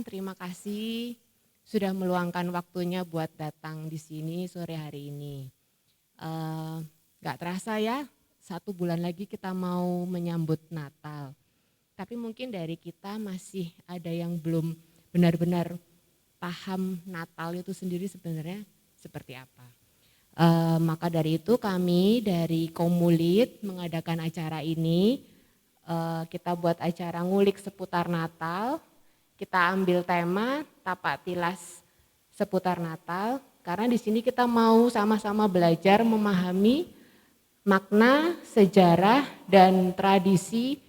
terima kasih sudah meluangkan waktunya buat datang di sini sore hari ini. Gak terasa ya, 1 bulan lagi kita mau menyambut Natal. Tapi mungkin dari kita masih ada yang belum benar-benar paham Natal itu sendiri sebenarnya seperti apa. Maka dari itu kami dari Komulit mengadakan acara ini. Kita buat acara ngulik seputar Natal. Kita ambil tema tapak tilas seputar Natal. Karena di sini kita mau sama-sama belajar memahami makna, sejarah, dan tradisi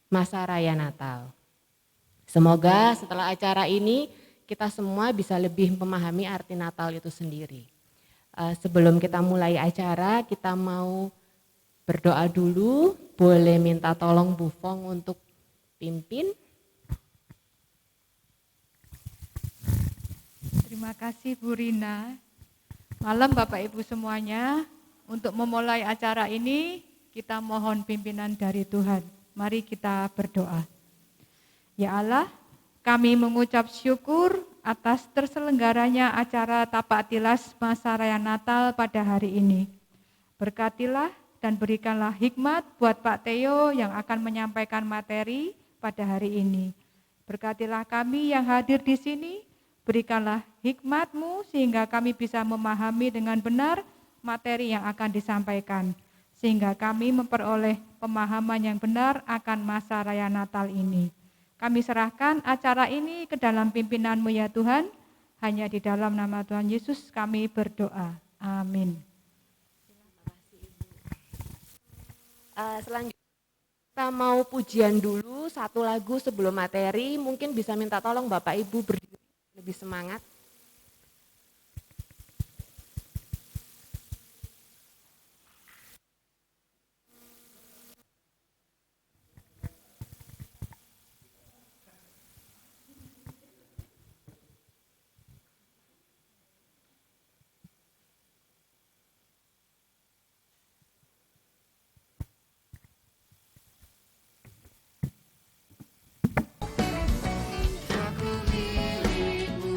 masa raya Natal. Semoga setelah acara ini kita semua bisa lebih memahami arti Natal itu sendiri. Sebelum kita mulai acara, kita mau berdoa dulu. Boleh minta tolong Bu Fong untuk pimpin. Terima kasih Bu Rina. Malam Bapak Ibu semuanya, untuk memulai acara ini kita mohon pimpinan dari Tuhan. Mari kita berdoa. Ya Allah, kami mengucap syukur atas terselenggaranya acara tapak tilas masa raya Natal pada hari ini. Berkatilah dan berikanlah hikmat buat Pak Theo yang akan menyampaikan materi pada hari ini. Berkatilah kami yang hadir di sini, berikanlah hikmat-Mu sehingga kami bisa memahami dengan benar materi yang akan disampaikan. Sehingga kami memperoleh pemahaman yang benar akan masa raya Natal ini. Kami serahkan acara ini ke dalam pimpinan-Mu ya Tuhan. Hanya di dalam nama Tuhan Yesus kami berdoa. Amin. Selanjutnya kita mau pujian dulu 1 lagu sebelum materi. Mungkin bisa minta tolong Bapak Ibu berdiri lebih semangat. Aku milikmu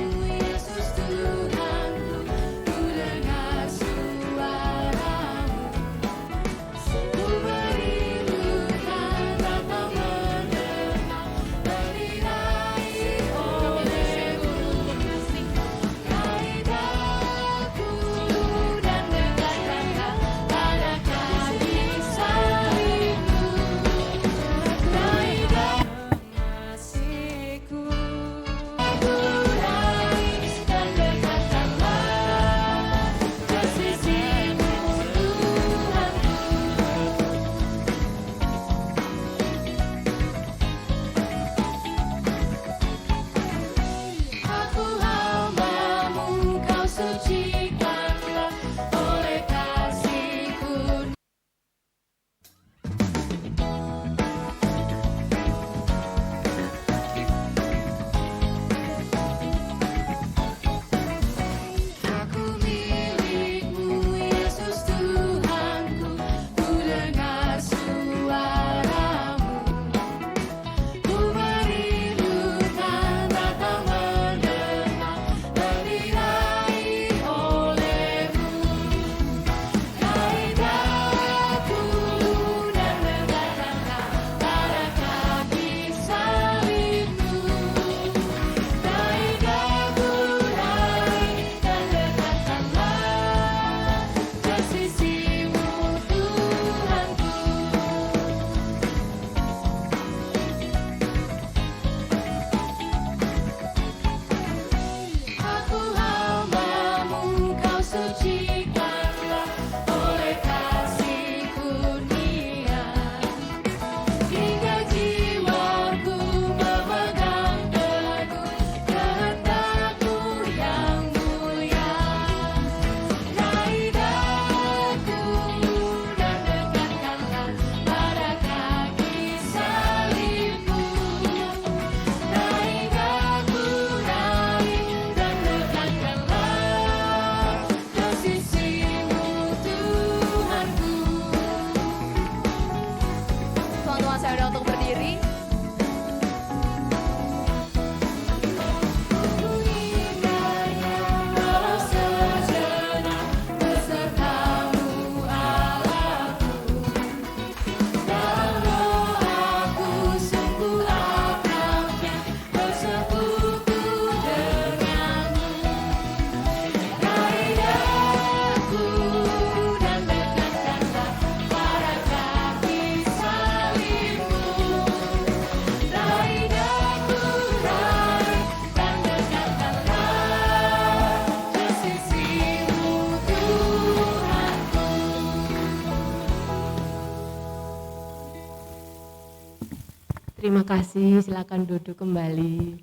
terima kasih. Silakan duduk kembali.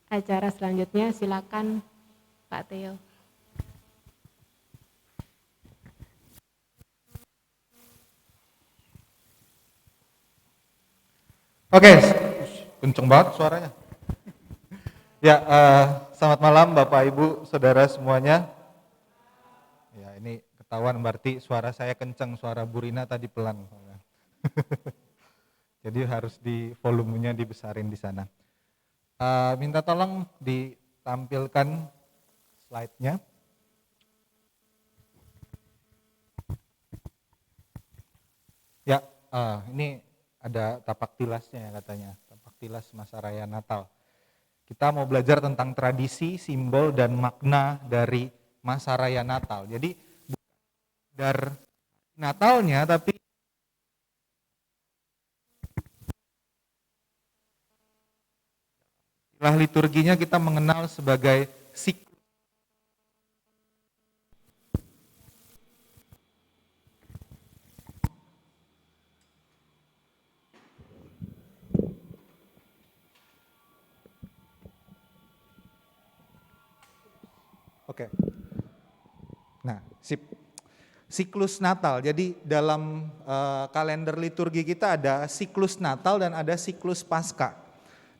Acara selanjutnya silakan Pak Theo. Oke, kenceng banget suaranya. Ya, selamat malam Bapak Ibu, Saudara semuanya. Ya, ini ketahuan berarti suara saya kenceng, suara Bu Rina tadi pelan. Jadi harus di volumenya dibesarin di sana. Minta tolong ditampilkan slide-nya. Ya, ini ada tapak tilasnya ya katanya, tapak tilas masa raya Natal. Kita mau belajar tentang tradisi, simbol, dan makna dari masa raya Natal. Jadi bukan dari Natalnya, tapi istilah liturginya kita mengenal sebagai siklus. Oke. Nah, siklus Natal. Jadi dalam kalender liturgi kita ada siklus Natal dan ada siklus Paskah.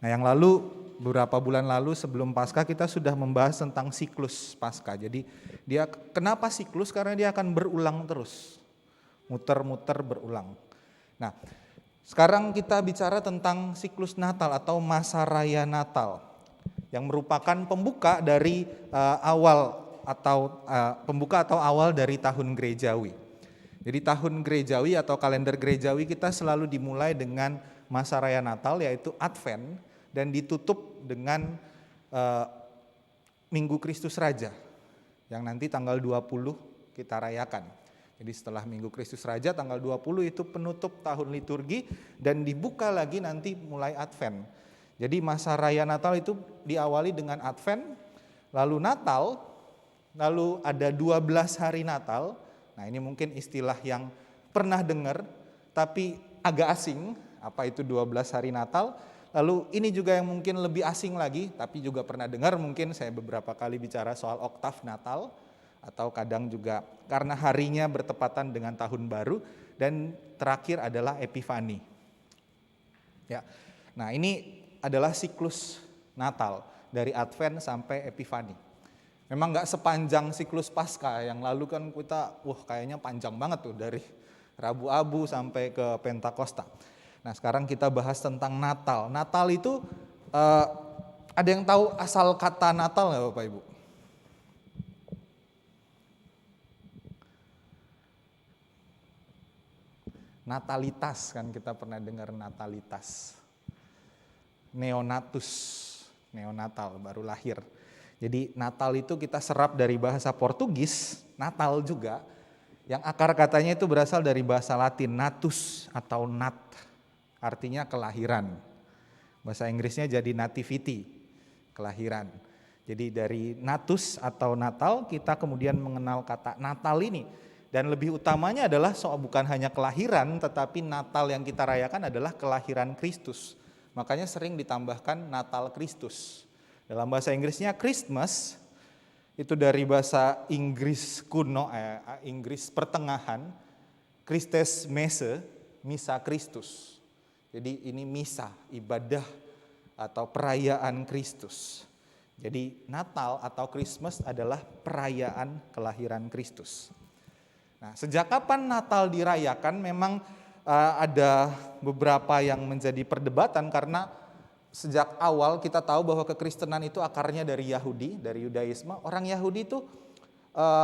Nah, yang lalu beberapa bulan lalu sebelum Paskah kita sudah membahas tentang siklus Paskah. Jadi dia kenapa siklus? Karena dia akan berulang terus. Muter-muter berulang. Nah, sekarang kita bicara tentang siklus Natal atau masa raya Natal yang merupakan pembuka dari pembuka atau awal dari tahun gerejawi. Jadi tahun gerejawi atau kalender gerejawi kita selalu dimulai dengan masa raya Natal yaitu Advent dan ditutup dengan Minggu Kristus Raja yang nanti tanggal 20 kita rayakan. Jadi setelah Minggu Kristus Raja tanggal 20 itu penutup tahun liturgi dan dibuka lagi nanti mulai Advent. Jadi masa raya Natal itu diawali dengan Advent, lalu Natal, lalu ada 12 hari Natal. Nah, ini mungkin istilah yang pernah dengar tapi agak asing, apa itu 12 hari Natal. Lalu ini juga yang mungkin lebih asing lagi, tapi juga pernah dengar, mungkin saya beberapa kali bicara soal oktav Natal, atau kadang juga karena harinya bertepatan dengan tahun baru, dan terakhir adalah Epifani. Ya. Nah, ini adalah siklus Natal dari Advent sampai Epifani. Memang nggak sepanjang siklus Paskah yang lalu kan kita, kayaknya panjang banget tuh dari Rabu Abu sampai ke Pentakosta. Nah, sekarang kita bahas tentang Natal. Natal itu ada yang tahu asal kata Natal nggak Bapak Ibu? Natalitas, kan kita pernah dengar natalitas. Neonatal, baru lahir. Jadi Natal itu kita serap dari bahasa Portugis, Natal juga, yang akar katanya itu berasal dari bahasa Latin, natus atau nat, artinya kelahiran. Bahasa Inggrisnya jadi nativity, kelahiran. Jadi dari natus atau Natal kita kemudian mengenal kata Natal ini. Dan lebih utamanya adalah bukan hanya kelahiran, tetapi Natal yang kita rayakan adalah kelahiran Kristus. Makanya sering ditambahkan Natal Kristus. Dalam bahasa Inggrisnya Christmas, itu dari bahasa Inggris kuno, Inggris pertengahan, Christes Messe, misa Kristus. Jadi ini misa, ibadah atau perayaan Kristus. Jadi Natal atau Christmas adalah perayaan kelahiran Kristus. Nah, sejak kapan Natal dirayakan memang ada beberapa yang menjadi perdebatan karena sejak awal kita tahu bahwa kekristenan itu akarnya dari Yahudi, dari Yudaisme. Orang Yahudi itu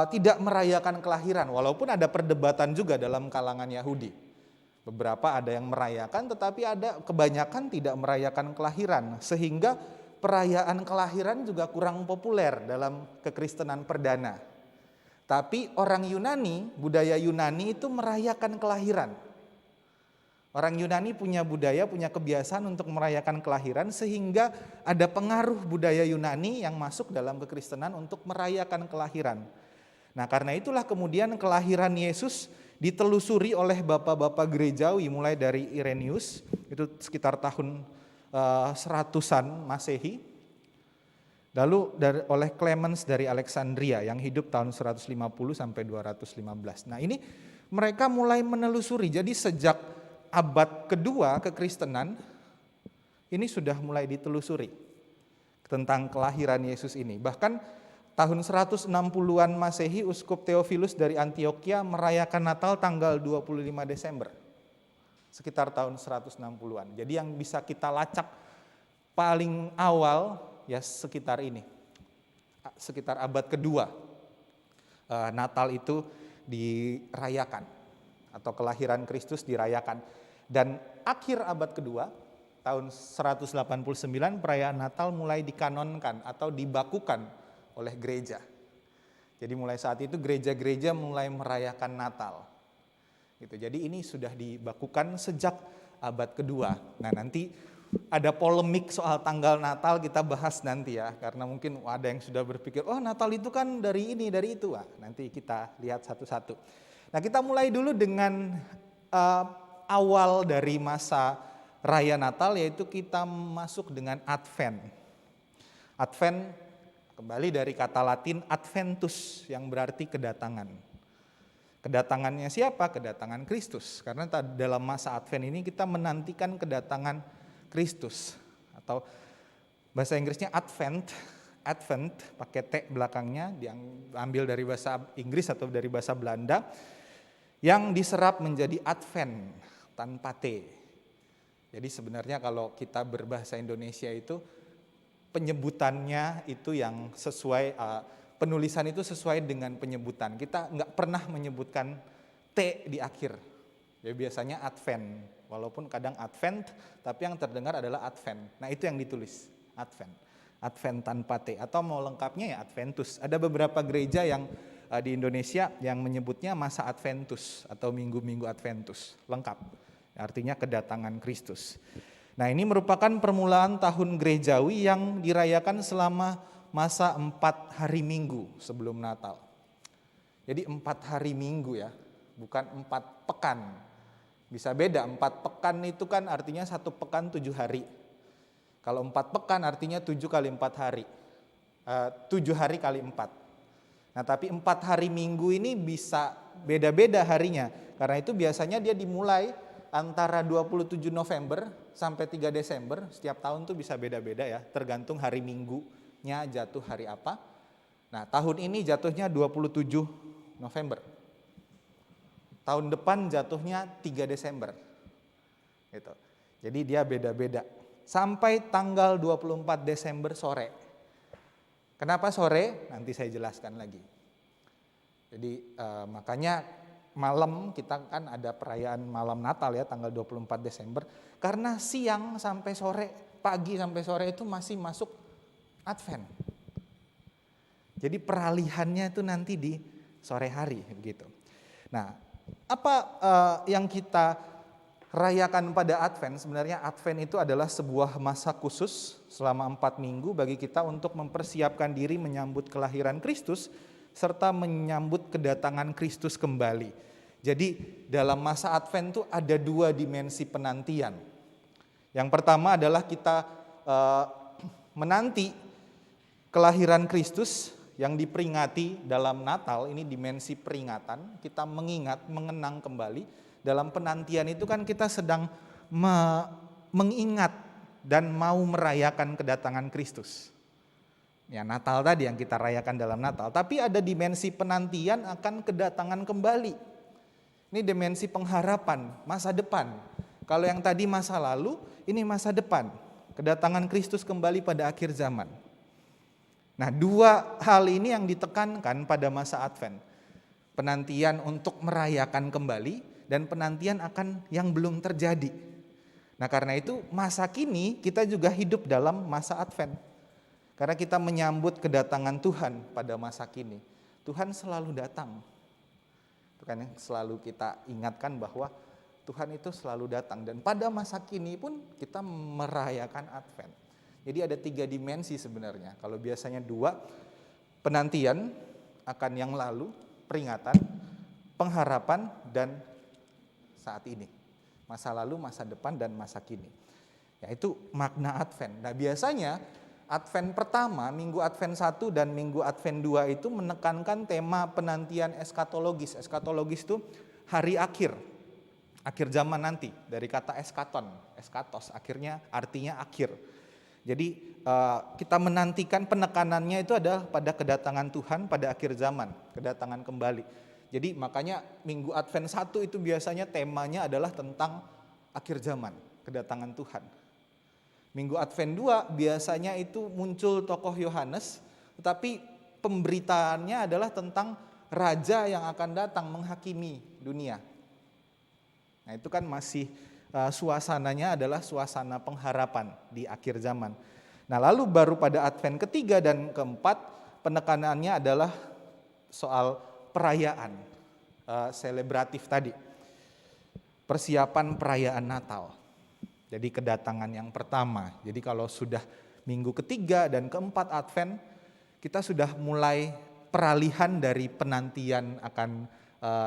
tidak merayakan kelahiran, walaupun ada perdebatan juga dalam kalangan Yahudi. Beberapa ada yang merayakan, tetapi ada kebanyakan tidak merayakan kelahiran, sehingga perayaan kelahiran juga kurang populer dalam kekristenan perdana. Tapi orang Yunani, budaya Yunani itu merayakan kelahiran. Orang Yunani punya budaya, punya kebiasaan untuk merayakan kelahiran, sehingga ada pengaruh budaya Yunani yang masuk dalam kekristenan untuk merayakan kelahiran. Nah, karena itulah kemudian kelahiran Yesus ditelusuri oleh bapak-bapak gerejawi mulai dari Irenaeus, itu sekitar tahun seratusan Masehi. Lalu oleh Clemens dari Alexandria yang hidup tahun 150 sampai 215. Nah ini mereka mulai menelusuri, jadi sejak abad kedua kekristenan ini sudah mulai ditelusuri tentang kelahiran Yesus ini. Bahkan tahun 160-an Masehi, Uskup Theophilus dari Antioquia merayakan Natal tanggal 25 Desember. Sekitar tahun 160-an. Jadi yang bisa kita lacak paling awal ya sekitar ini. Sekitar abad kedua. Natal itu dirayakan atau kelahiran Kristus dirayakan. Dan akhir abad kedua, tahun 189 perayaan Natal mulai dikanonkan atau dibakukan oleh gereja. Jadi mulai saat itu gereja-gereja mulai merayakan Natal. Gitu. Jadi ini sudah dibakukan sejak abad kedua. Nah nanti ada polemik soal tanggal Natal kita bahas nanti ya. Karena mungkin ada yang sudah berpikir, oh Natal itu kan dari ini, dari itu. Nah, nanti kita lihat satu-satu. Nah kita mulai dulu dengan awal dari masa Raya Natal, yaitu kita masuk dengan Advent. Advent kembali dari kata Latin Adventus yang berarti kedatangan. Kedatangannya siapa? Kedatangan Kristus. Karena dalam masa Advent ini kita menantikan kedatangan Kristus. Atau bahasa Inggrisnya Advent pakai T belakangnya, yang diambil dari bahasa Inggris atau dari bahasa Belanda, yang diserap menjadi Advent tanpa T. Jadi sebenarnya kalau kita berbahasa Indonesia itu penyebutannya itu yang sesuai, penulisan itu sesuai dengan penyebutan. Kita nggak pernah menyebutkan T di akhir. Ya biasanya Advent, walaupun kadang Advent, tapi yang terdengar adalah Advent. Nah itu yang ditulis, Advent. Advent tanpa T, atau mau lengkapnya ya Adventus. Ada beberapa gereja yang di Indonesia yang menyebutnya masa Adventus atau minggu-minggu Adventus, lengkap. Artinya kedatangan Kristus. Nah ini merupakan permulaan tahun gerejawi yang dirayakan selama masa 4 hari Minggu sebelum Natal. Jadi 4 hari Minggu ya, bukan 4 pekan. Bisa beda, 4 pekan itu kan artinya 1 pekan 7 hari. Kalau 4 pekan artinya 7 kali 4 hari. 7 hari kali 4. Nah tapi 4 hari Minggu ini bisa beda-beda harinya. Karena itu biasanya dia dimulai antara 27 November sampai 3 Desember, setiap tahun tuh bisa beda-beda ya, tergantung hari Minggunya jatuh hari apa. Nah tahun ini jatuhnya 27 November. Tahun depan jatuhnya 3 Desember. Gitu. Jadi dia beda-beda. Sampai tanggal 24 Desember sore. Kenapa sore? Nanti saya jelaskan lagi. Jadi makanya malam kita kan ada perayaan malam Natal ya tanggal 24 Desember. Karena siang sampai sore, pagi sampai sore itu masih masuk Advent. Jadi peralihannya itu nanti di sore hari begitu. Nah, apa yang kita rayakan pada Advent? Sebenarnya Advent itu adalah sebuah masa khusus selama 4 minggu bagi kita untuk mempersiapkan diri menyambut kelahiran Kristus serta menyambut kedatangan Kristus kembali. Jadi dalam masa Advent itu ada 2 dimensi penantian. Yang pertama adalah kita menanti kelahiran Kristus yang diperingati dalam Natal, ini dimensi peringatan, kita mengingat, mengenang kembali. Dalam penantian itu kan kita sedang mengingat dan mau merayakan kedatangan Kristus. Ya Natal tadi yang kita rayakan dalam Natal, tapi ada dimensi penantian akan kedatangan kembali. Ini dimensi pengharapan, masa depan. Kalau yang tadi masa lalu, ini masa depan. Kedatangan Kristus kembali pada akhir zaman. Nah 2 hal ini yang ditekankan pada masa Advent. Penantian untuk merayakan kembali dan penantian akan yang belum terjadi. Nah karena itu masa kini kita juga hidup dalam masa Advent. Karena kita menyambut kedatangan Tuhan pada masa kini. Tuhan selalu datang. Itu kan yang selalu kita ingatkan bahwa Tuhan itu selalu datang. Dan pada masa kini pun kita merayakan Advent. Jadi ada 3 dimensi sebenarnya. Kalau biasanya 2, penantian akan yang lalu, peringatan, pengharapan, dan saat ini. Masa lalu, masa depan, dan masa kini. Yaitu makna Advent. Nah biasanya Advent pertama, Minggu Advent 1 dan Minggu Advent 2 itu menekankan tema penantian eskatologis. Eskatologis itu hari akhir zaman nanti, dari kata eskaton, eskatos, akhirnya artinya akhir. Jadi kita menantikan, penekanannya itu adalah pada kedatangan Tuhan pada akhir zaman, kedatangan kembali. Jadi makanya Minggu Advent 1 itu biasanya temanya adalah tentang akhir zaman, kedatangan Tuhan. Minggu Advent 2 biasanya itu muncul tokoh Yohanes, tetapi pemberitaannya adalah tentang raja yang akan datang menghakimi dunia. Nah itu kan masih suasananya adalah suasana pengharapan di akhir zaman. Nah lalu baru pada Advent ketiga dan keempat penekanannya adalah soal perayaan, selebratif tadi. Persiapan perayaan Natal. Jadi kedatangan yang pertama. Jadi kalau sudah minggu ketiga dan keempat Advent, kita sudah mulai peralihan dari penantian akan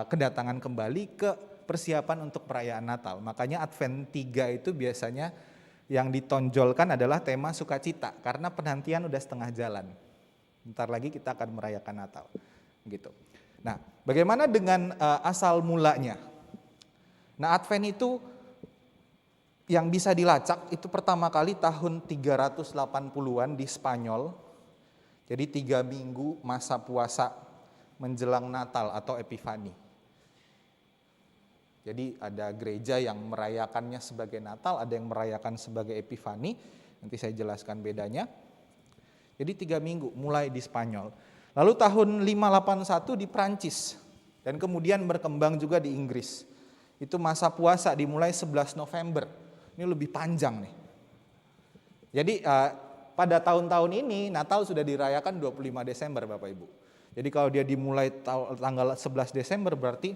kedatangan kembali ke persiapan untuk perayaan Natal. Makanya Advent 3 itu biasanya yang ditonjolkan adalah tema sukacita, karena penantian udah setengah jalan. Bentar lagi kita akan merayakan Natal. Gitu. Nah, bagaimana dengan asal mulanya? Nah, Advent itu yang bisa dilacak itu pertama kali tahun 380-an di Spanyol. Jadi 3 minggu masa puasa menjelang Natal atau Epifani. Jadi ada gereja yang merayakannya sebagai Natal, ada yang merayakan sebagai Epifani. Nanti saya jelaskan bedanya. Jadi 3 minggu mulai di Spanyol. Lalu tahun 581 di Prancis dan kemudian berkembang juga di Inggris. Itu masa puasa dimulai 11 November. Ini lebih panjang nih. Jadi pada tahun-tahun ini Natal sudah dirayakan 25 Desember Bapak Ibu. Jadi kalau dia dimulai tanggal 11 Desember berarti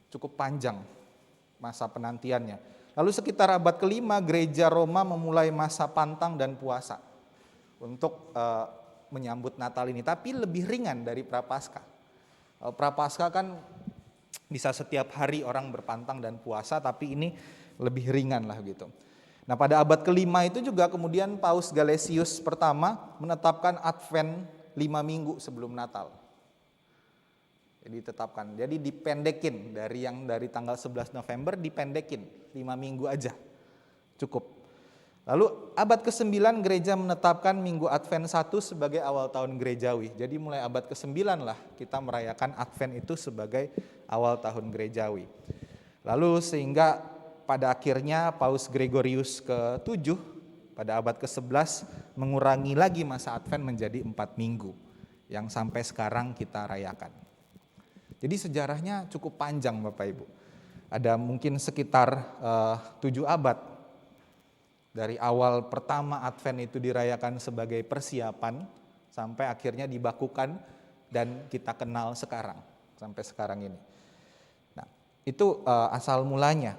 cukup panjang masa penantiannya. Lalu sekitar abad ke-5 gereja Roma memulai masa pantang dan puasa untuk menyambut Natal ini, tapi lebih ringan dari Prapaskah. Prapaskah kan bisa setiap hari orang berpantang dan puasa, tapi ini lebih ringan lah gitu. Nah pada abad ke-5 itu juga kemudian Paus Gelasius pertama menetapkan Advent 5 minggu sebelum Natal. Jadi ditetapkan, jadi dipendekin dari tanggal 11 November dipendekin 5 minggu aja, cukup. Lalu abad ke-9 gereja menetapkan Minggu Advent 1 sebagai awal tahun gerejawi. Jadi mulai abad ke-9 lah kita merayakan Advent itu sebagai awal tahun gerejawi. Lalu sehingga pada akhirnya Paus Gregorius ke-7 pada abad ke-11 mengurangi lagi masa Advent menjadi 4 minggu yang sampai sekarang kita rayakan. Jadi sejarahnya cukup panjang Bapak Ibu. Ada mungkin sekitar 7 abad dari awal pertama Advent itu dirayakan sebagai persiapan sampai akhirnya dibakukan dan kita kenal sekarang sampai sekarang ini. Nah, itu asal mulanya.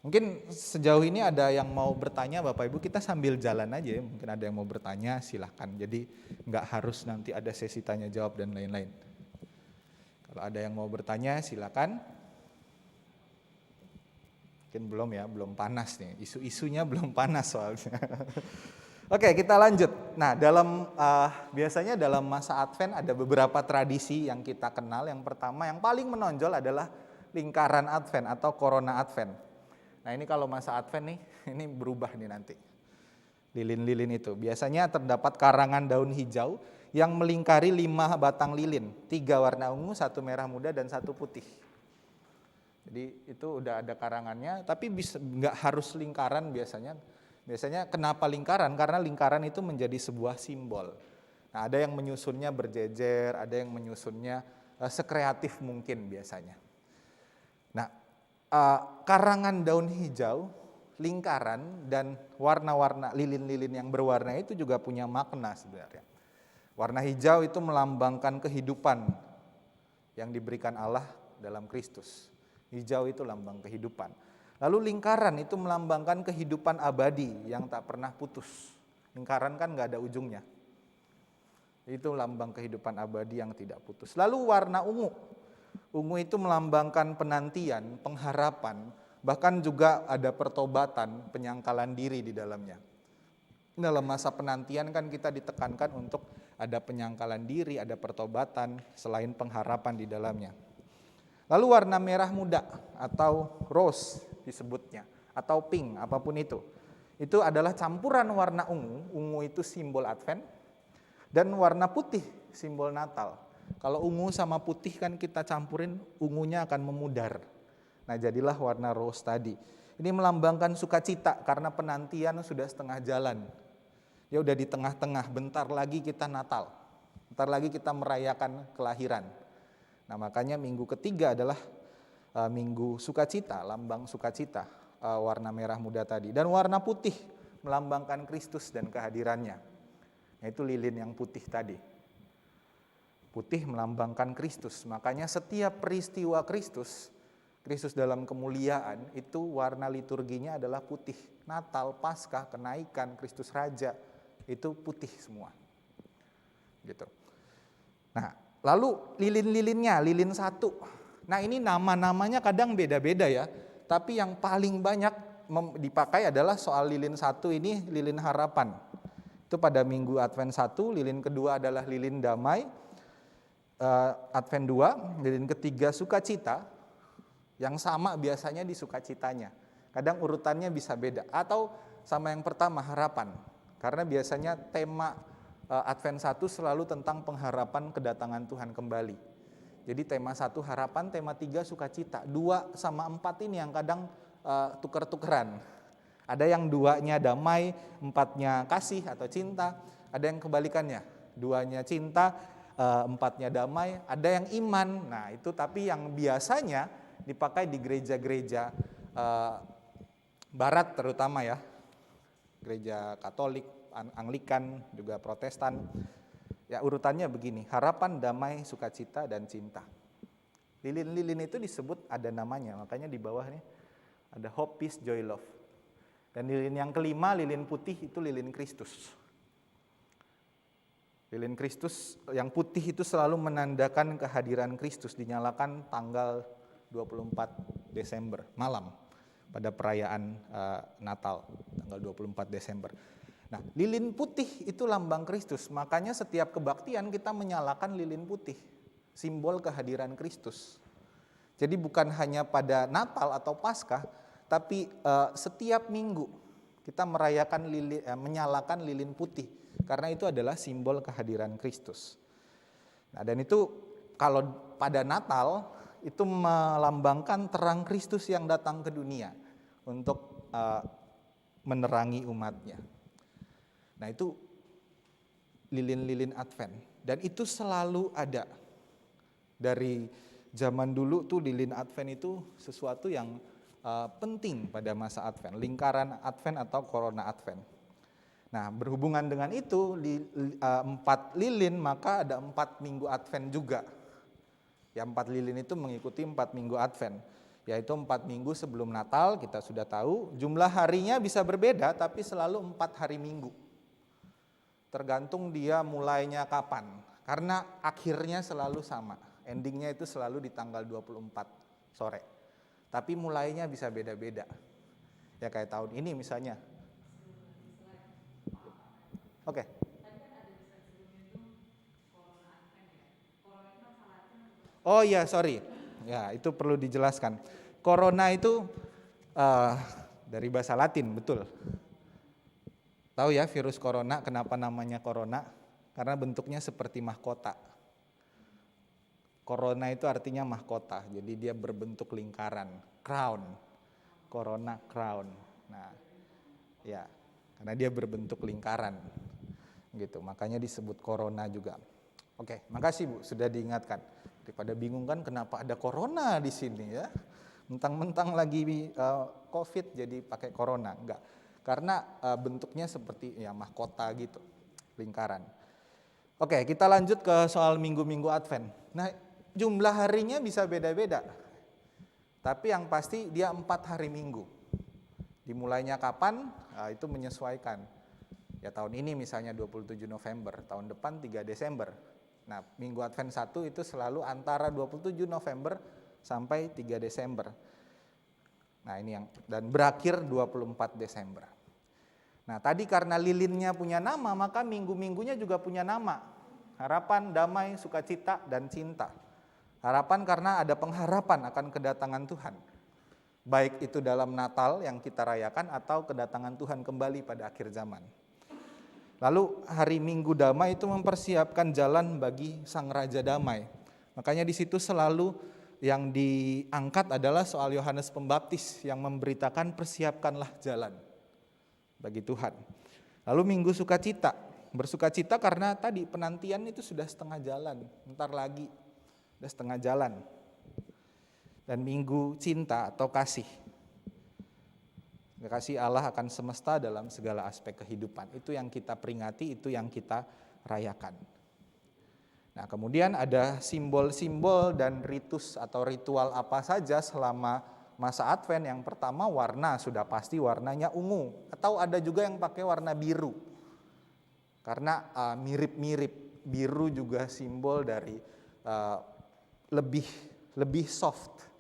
Mungkin sejauh ini ada yang mau bertanya Bapak Ibu, kita sambil jalan aja ya, mungkin ada yang mau bertanya silahkan. Jadi nggak harus nanti ada sesi tanya jawab dan lain-lain. Kalau ada yang mau bertanya silahkan. Mungkin belum ya, belum panas nih, isu-isunya belum panas soalnya. Oke kita lanjut. Nah biasanya dalam masa Advent ada beberapa tradisi yang kita kenal. Yang pertama yang paling menonjol adalah lingkaran Advent atau Corona Advent. Nah ini kalau masa Advent nih, ini berubah nih nanti. Lilin-lilin itu. Biasanya terdapat karangan daun hijau yang melingkari 5 batang lilin. 3 warna ungu, 1 merah muda, dan 1 putih. Jadi itu udah ada karangannya, tapi nggak harus lingkaran biasanya. Biasanya kenapa lingkaran? Karena lingkaran itu menjadi sebuah simbol. Nah ada yang menyusunnya berjejer, ada yang menyusunnya sekreatif mungkin biasanya. Nah karangan daun hijau, lingkaran, dan warna-warna lilin-lilin yang berwarna itu juga punya makna sebenarnya. Warna hijau itu melambangkan kehidupan yang diberikan Allah dalam Kristus. Hijau itu lambang kehidupan. Lalu lingkaran itu melambangkan kehidupan abadi yang tak pernah putus. Lingkaran kan gak ada ujungnya. Itu lambang kehidupan abadi yang tidak putus. Lalu warna ungu. Ungu itu melambangkan penantian, pengharapan Bahkan juga ada pertobatan, penyangkalan diri di dalamnya. Dalam masa penantian kan kita ditekankan untuk ada penyangkalan diri, ada pertobatan selain pengharapan di dalamnya. Lalu warna merah muda atau rose disebutnya, atau pink, apapun itu. Itu adalah campuran warna ungu, ungu itu simbol Advent, dan warna putih simbol Natal. Kalau ungu sama putih kan kita campurin, ungunya akan memudar. Nah jadilah warna rose tadi. Ini melambangkan sukacita karena penantian sudah setengah jalan. Ya udah di tengah-tengah, bentar lagi kita Natal. Bentar lagi kita merayakan kelahiran. Nah makanya minggu ketiga adalah minggu sukacita, lambang sukacita, warna merah muda tadi. Dan warna putih melambangkan Kristus dan kehadirannya. Yaitu lilin yang putih tadi. Putih melambangkan Kristus, makanya setiap peristiwa Kristus dalam kemuliaan itu warna liturginya adalah putih. Natal, Paskah, kenaikan, Kristus Raja, itu putih semua. Gitu. Nah, lalu lilin-lilinnya, lilin satu. Nah ini nama-namanya kadang beda-beda ya, tapi yang paling banyak dipakai adalah soal lilin satu ini, lilin harapan. Itu pada minggu Advent 1, lilin kedua adalah lilin damai, Advent 2, lilin ketiga sukacita, yang sama biasanya di sukacitanya. Kadang urutannya bisa beda, atau sama yang pertama harapan, karena biasanya tema Advent 1 selalu tentang pengharapan kedatangan Tuhan kembali. Jadi tema 1 harapan, tema 3 sukacita. 2 sama 4 ini yang kadang tuker-tukeran. Ada yang 2-nya damai, 4-nya kasih atau cinta. Ada yang kebalikannya, 2-nya cinta, 4-nya damai. Ada yang iman. Nah itu tapi yang biasanya dipakai di gereja-gereja barat terutama ya. Gereja Katolik, Anglikan, juga Protestan. Ya urutannya begini, harapan, damai, sukacita, dan cinta. Lilin-lilin itu disebut ada namanya, makanya di bawahnya ada hope, peace, joy, love. Dan lilin yang kelima, lilin putih itu lilin Kristus. Lilin Kristus yang putih itu selalu menandakan kehadiran Kristus, dinyalakan tanggal 24 Desember malam pada perayaan Natal, tanggal 24 Desember. Nah, lilin putih itu lambang Kristus, makanya setiap kebaktian kita menyalakan lilin putih, simbol kehadiran Kristus. Jadi bukan hanya pada Natal atau Paskah, tapi setiap minggu kita merayakan menyalakan lilin putih, karena itu adalah simbol kehadiran Kristus. Nah, dan itu kalau pada Natal itu melambangkan terang Kristus yang datang ke dunia untuk menerangi umatnya. Nah itu lilin-lilin Advent, dan itu selalu ada. Dari zaman dulu tuh lilin Advent itu sesuatu yang penting pada masa Advent, lingkaran Advent atau corona Advent. Nah berhubungan dengan itu, 4 lilin maka ada 4 minggu Advent juga. Ya 4 lilin itu mengikuti 4 minggu Advent, yaitu 4 minggu sebelum Natal kita sudah tahu. Jumlah harinya bisa berbeda tapi selalu 4 hari minggu. Tergantung dia mulainya kapan, karena akhirnya selalu sama, endingnya itu selalu di tanggal 24 sore. Tapi mulainya bisa beda-beda. Ya kayak tahun ini misalnya. Oke. Oh iya, sorry. Ya, itu perlu dijelaskan. Corona itu dari bahasa Latin, betul. Tahu ya virus corona, kenapa namanya corona? Karena bentuknya seperti mahkota. Corona itu artinya mahkota, jadi dia berbentuk lingkaran, crown. Corona crown. Nah, ya, karena dia berbentuk lingkaran. Gitu, makanya disebut corona juga. Oke, makasih Bu sudah diingatkan. Daripada bingung kan kenapa ada corona di sini ya. Mentang-mentang lagi Covid jadi pakai corona, enggak. Karena bentuknya seperti ya mahkota gitu, lingkaran. Oke, kita lanjut ke soal minggu-minggu Advent. Nah, jumlah harinya bisa beda-beda. Tapi yang pasti dia 4 hari minggu. Dimulainya kapan? Nah, itu menyesuaikan. Ya tahun ini misalnya 27 November, tahun depan 3 Desember. Nah, minggu Advent 1 itu selalu antara 27 November sampai 3 Desember. Nah ini yang, dan berakhir 24 Desember. Nah tadi karena lilinnya punya nama, maka minggu-minggunya juga punya nama. Harapan, damai, sukacita, dan cinta. Harapan karena ada pengharapan akan kedatangan Tuhan. Baik itu dalam Natal yang kita rayakan atau kedatangan Tuhan kembali pada akhir zaman. Lalu hari Minggu Damai itu mempersiapkan jalan bagi Sang Raja Damai. Makanya di situ selalu yang diangkat adalah soal Yohanes Pembaptis yang memberitakan persiapkanlah jalan bagi Tuhan. Lalu Minggu Sukacita, bersukacita karena tadi penantian itu sudah setengah jalan, bentar lagi sudah setengah jalan. Dan Minggu Cinta atau kasih. Kasih Allah akan semesta dalam segala aspek kehidupan. Itu yang kita peringati, itu yang kita rayakan. Nah, kemudian ada simbol-simbol dan ritus atau ritual apa saja selama masa Advent. Yang pertama warna, sudah pasti warnanya ungu. Atau ada juga yang pakai warna biru. Karena mirip-mirip, biru juga simbol dari lebih soft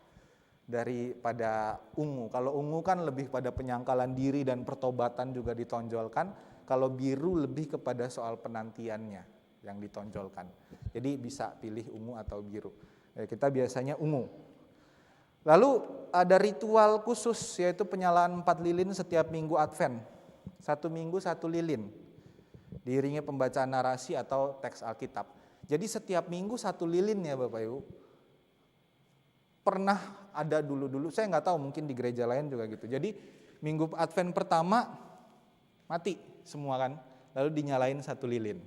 daripada ungu. Kalau ungu kan lebih pada penyangkalan diri dan pertobatan juga ditonjolkan. Kalau biru lebih kepada soal penantiannya yang ditonjolkan. Jadi bisa pilih ungu atau biru. Kita biasanya ungu. Lalu ada ritual khusus yaitu penyalaan 4 lilin setiap minggu Advent. 1 minggu 1 lilin. Diiringi pembacaan narasi atau teks Alkitab. Jadi setiap minggu 1 lilin ya Bapak Ibu. Pernah ada dulu-dulu, saya nggak tahu mungkin di gereja lain juga gitu. Jadi minggu Advent pertama mati semua kan, lalu dinyalain 1 lilin.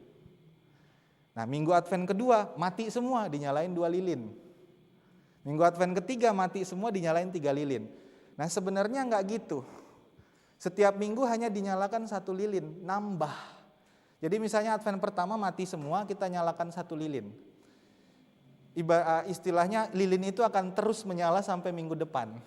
Nah minggu Advent kedua mati semua, dinyalain 2 lilin. Minggu Advent ketiga mati semua, dinyalain 3 lilin. Nah sebenarnya nggak gitu. Setiap minggu hanya dinyalakan 1 lilin, nambah. Jadi misalnya Advent pertama mati semua, kita nyalakan 1 lilin. Istilahnya lilin itu akan terus menyala sampai minggu depan.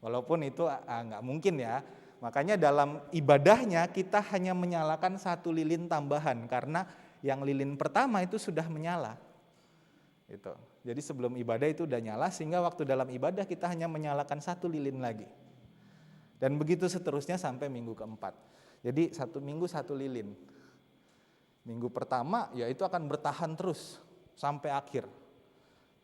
Walaupun itu nggak mungkin ya. Makanya dalam ibadahnya kita hanya menyalakan 1 lilin tambahan. Karena yang lilin pertama itu sudah menyala. Gitu. Jadi sebelum ibadah itu udah nyala, sehingga waktu dalam ibadah kita hanya menyalakan 1 lilin lagi. Dan begitu seterusnya sampai minggu keempat. Jadi 1 minggu 1 lilin. Minggu pertama ya itu akan bertahan terus sampai akhir.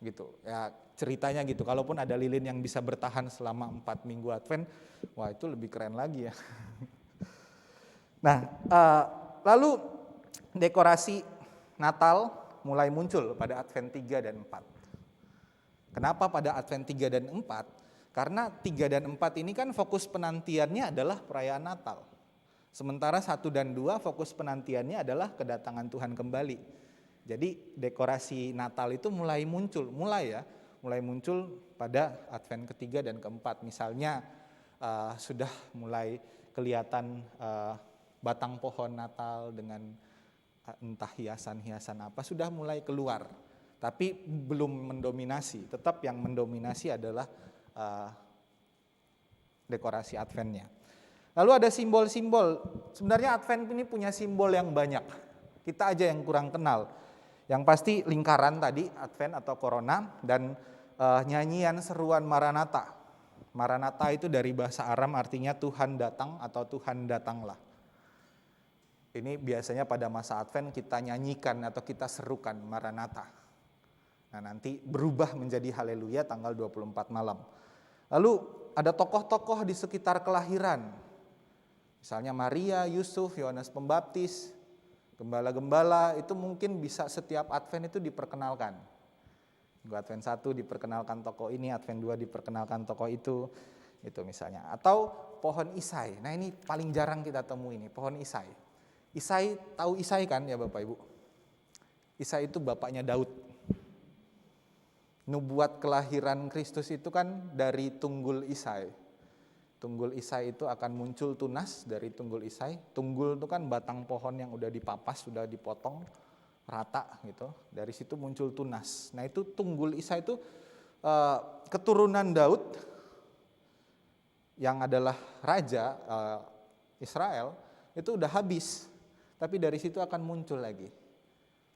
Gitu ya ceritanya gitu. Kalaupun ada lilin yang bisa bertahan selama 4 minggu Advent, wah itu lebih keren lagi ya. Nah lalu dekorasi Natal mulai muncul pada Advent 3 dan 4. Kenapa pada Advent 3 dan 4? Karena 3 dan 4 ini kan fokus penantiannya adalah perayaan Natal. Sementara 1 dan 2 fokus penantiannya adalah kedatangan Tuhan kembali. Jadi dekorasi Natal itu mulai muncul pada Advent ketiga dan keempat. Misalnya sudah mulai kelihatan batang pohon Natal dengan entah hiasan-hiasan apa sudah mulai keluar. Tapi belum mendominasi, tetap yang mendominasi adalah dekorasi Adventnya. Lalu ada simbol-simbol, sebenarnya Advent ini punya simbol yang banyak, kita aja yang kurang kenal. Yang pasti lingkaran tadi, Advent atau Corona, dan nyanyian seruan Maranatha. Maranatha itu dari bahasa Aram artinya Tuhan datang atau Tuhan datanglah. Ini biasanya pada masa Advent kita nyanyikan atau kita serukan Maranatha. Nah nanti berubah menjadi Haleluya tanggal 24 malam. Lalu ada tokoh-tokoh di sekitar kelahiran. Misalnya Maria, Yusuf, Yohanes Pembaptis, gembala-gembala itu mungkin bisa setiap Advent itu diperkenalkan. Advent 1 diperkenalkan tokoh ini, Advent 2 diperkenalkan tokoh itu misalnya. Atau pohon Isai, nah ini paling jarang kita temui ini, pohon Isai. Isai, tahu Isai kan ya Bapak Ibu? Isai itu bapaknya Daud. Nubuat kelahiran Kristus itu kan dari tunggul Isai. Tunggul Isai itu akan muncul tunas dari tunggul Isai. Tunggul itu kan batang pohon yang udah dipapas, sudah dipotong rata gitu. Dari situ muncul tunas. Nah itu tunggul Isai itu keturunan Daud yang adalah raja Israel itu udah habis. Tapi dari situ akan muncul lagi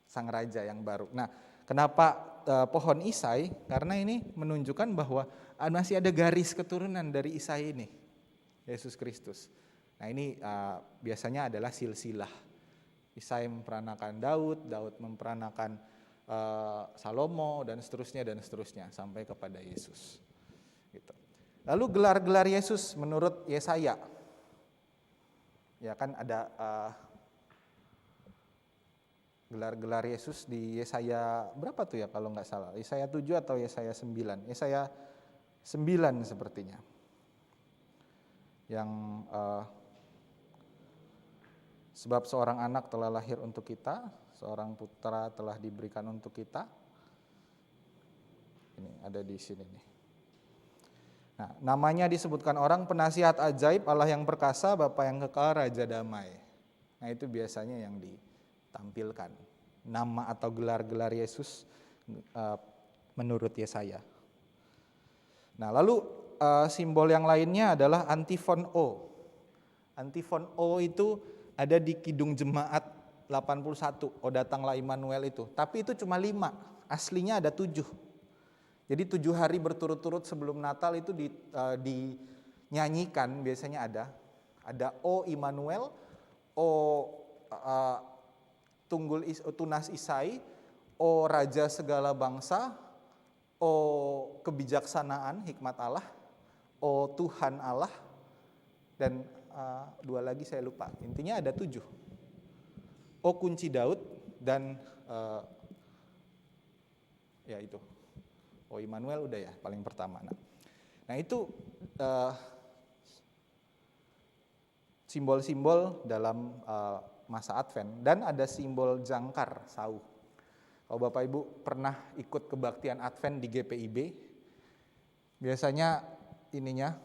sang raja yang baru. Nah kenapa pohon Isai karena ini menunjukkan bahwa masih ada garis keturunan dari Isai ini, Yesus Kristus. Nah ini biasanya adalah silsilah. Isai memperanakan Daud, Daud memperanakan Salomo dan seterusnya sampai kepada Yesus. Gitu. Lalu gelar-gelar Yesus menurut Yesaya, ya kan ada gelar-gelar Yesus di Yesaya berapa tuh ya kalau nggak salah, Yesaya 7 atau Yesaya 9, Yesaya 9 sepertinya, yang sebab seorang anak telah lahir untuk kita, seorang putra telah diberikan untuk kita. Ini ada di sini nih. Nah, namanya disebutkan orang penasihat ajaib, Allah yang perkasa, Bapa yang kekal, Raja damai. Nah, itu biasanya yang ditampilkan. Nama atau gelar-gelar Yesus menurut Yesaya. Nah, lalu simbol yang lainnya adalah antifon O. Antifon O itu ada di Kidung Jemaat 81, O datanglah Immanuel itu. Tapi itu cuma 5, aslinya ada 7. Jadi 7 hari berturut-turut sebelum Natal itu dinyanyikan, biasanya ada O Immanuel, O Tunas Isai, O Raja segala bangsa, O kebijaksanaan hikmat Allah, O Tuhan Allah, dan 2 lagi saya lupa. Intinya ada 7. O kunci Daud dan ya itu. O Immanuel udah ya paling pertama. Nah itu simbol-simbol dalam masa Advent, dan ada simbol jangkar sauh. Kalau Bapak Ibu pernah ikut kebaktian Advent di GPIB, biasanya ininya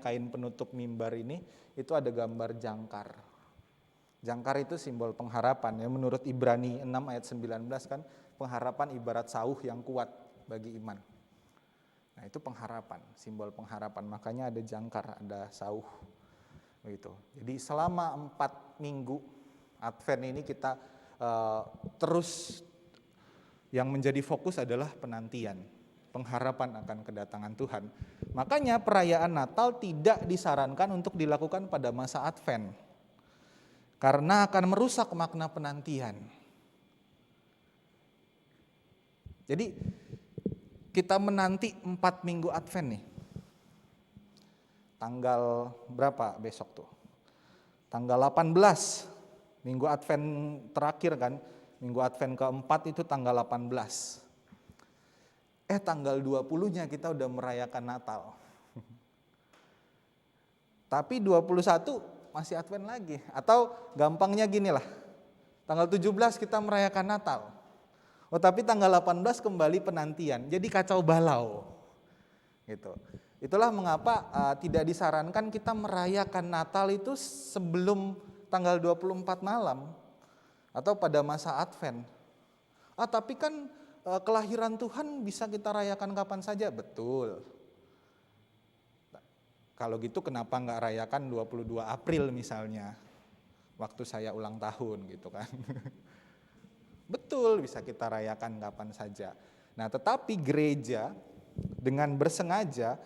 kain penutup mimbar ini itu ada gambar jangkar. Jangkar itu simbol pengharapan ya, menurut Ibrani 6 ayat 19 kan, pengharapan ibarat sauh yang kuat bagi iman. Nah itu pengharapan, simbol pengharapan, makanya ada jangkar, ada sauh. Begitu. Jadi selama 4 minggu Advent ini kita terus yang menjadi fokus adalah penantian, pengharapan akan kedatangan Tuhan. Makanya perayaan Natal tidak disarankan untuk dilakukan pada masa Advent, karena akan merusak makna penantian. Jadi kita menanti 4 minggu Advent nih. Tanggal berapa besok tuh? Tanggal 18, minggu Advent terakhir kan, minggu Advent keempat itu tanggal 18. Tanggal 20-nya kita udah merayakan Natal. Tapi 21 masih Advent lagi. Atau gampangnya gini lah, tanggal 17 kita merayakan Natal. Tapi tanggal 18 kembali penantian, jadi kacau balau. Gitu. Itulah mengapa tidak disarankan kita merayakan Natal itu sebelum tanggal 24 malam atau pada masa Advent. Tapi kan kelahiran Tuhan bisa kita rayakan kapan saja, betul. Kalau gitu kenapa nggak rayakan 22 April misalnya, waktu saya ulang tahun gitu kan. Betul, bisa kita rayakan kapan saja. Nah tetapi gereja dengan bersengaja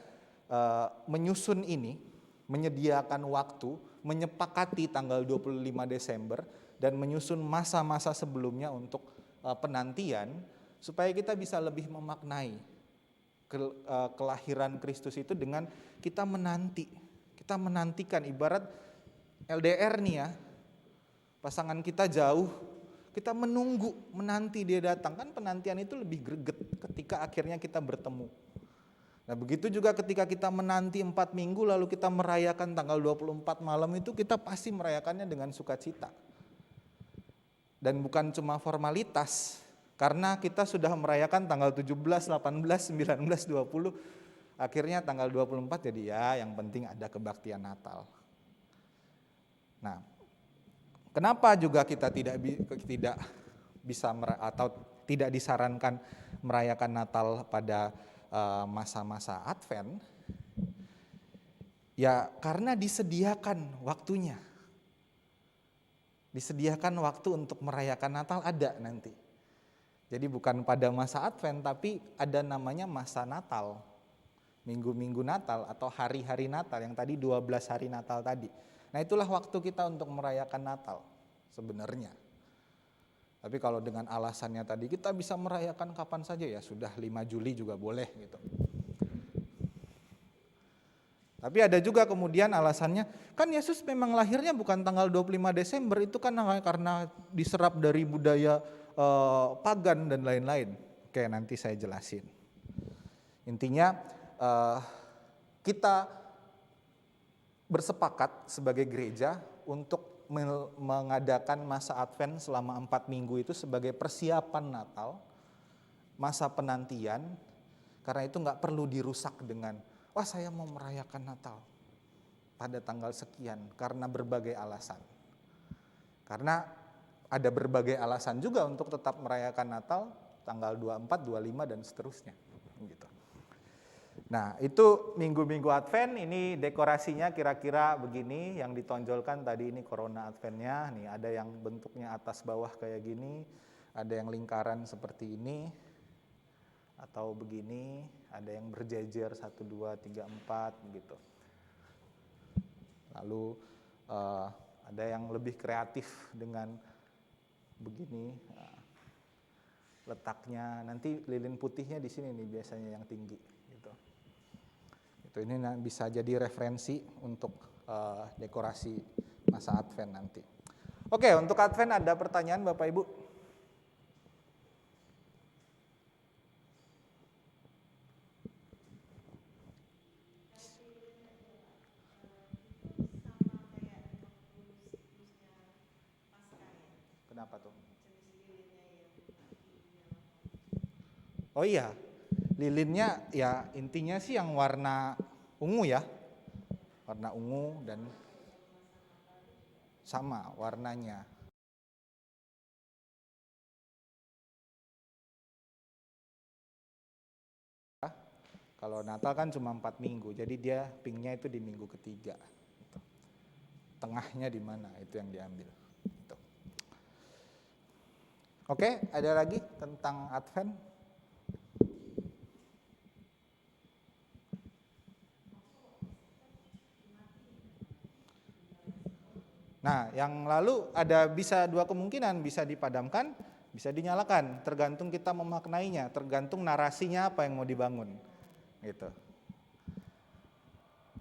menyusun ini, menyediakan waktu, menyepakati tanggal 25 Desember dan menyusun masa-masa sebelumnya untuk penantian supaya kita bisa lebih memaknai kelahiran Kristus itu dengan kita menantikan, ibarat LDR nih ya, pasangan kita jauh, kita menanti dia datang, kan penantian itu lebih greget ketika akhirnya kita bertemu. Nah begitu juga ketika kita menanti 4 minggu lalu kita merayakan tanggal 24 malam itu, kita pasti merayakannya dengan sukacita. Dan bukan cuma formalitas, karena kita sudah merayakan tanggal 17, 18, 19, 20, akhirnya tanggal 24 jadi ya yang penting ada kebaktian Natal. Nah kenapa juga kita tidak bisa atau tidak disarankan merayakan Natal pada masa-masa Advent? Ya karena disediakan waktunya. Disediakan waktu untuk merayakan Natal ada nanti. Jadi bukan pada masa Advent, tapi ada namanya masa Natal. Minggu-minggu Natal atau hari-hari Natal, yang tadi 12 hari Natal tadi. Nah itulah waktu kita untuk merayakan Natal sebenarnya. Tapi kalau dengan alasannya tadi kita bisa merayakan kapan saja, ya sudah 5 Juli juga boleh gitu. Tapi ada juga kemudian alasannya, kan Yesus memang lahirnya bukan tanggal 25 Desember, itu kan karena diserap dari budaya pagan dan lain-lain. Oke, nanti saya jelasin. Intinya kita bersepakat sebagai gereja untuk mengadakan masa Advent selama 4 minggu itu sebagai persiapan Natal, masa penantian, karena itu nggak perlu dirusak dengan wah saya mau merayakan Natal pada tanggal sekian karena berbagai alasan. Karena ada berbagai alasan juga untuk tetap merayakan Natal tanggal 24, 25 dan seterusnya. Gitu. Nah itu minggu-minggu Advent, ini dekorasinya kira-kira begini, yang ditonjolkan tadi ini Corona Adventnya, nih ada yang bentuknya atas bawah kayak gini, ada yang lingkaran seperti ini, atau begini, ada yang berjejer 1, 2, 3, 4 gitu. Lalu ada yang lebih kreatif dengan begini letaknya. Nanti lilin putihnya di sini nih biasanya yang tinggi gitu. Itu ini bisa jadi referensi untuk dekorasi masa Advent nanti. Oke, untuk Advent ada pertanyaan Bapak Ibu? Kenapa tuh? Oh iya, lilinnya ya intinya sih yang warna ungu ya. Warna ungu dan sama warnanya. Kalau Natal kan cuma 4 minggu, jadi dia pinknya itu di minggu ketiga. Gitu. Tengahnya di mana, itu yang diambil. Gitu. Oke, ada lagi tentang Advent? Nah, yang lalu ada bisa 2 kemungkinan, bisa dipadamkan, bisa dinyalakan, tergantung kita memaknainya, tergantung narasinya apa yang mau dibangun. Gitu.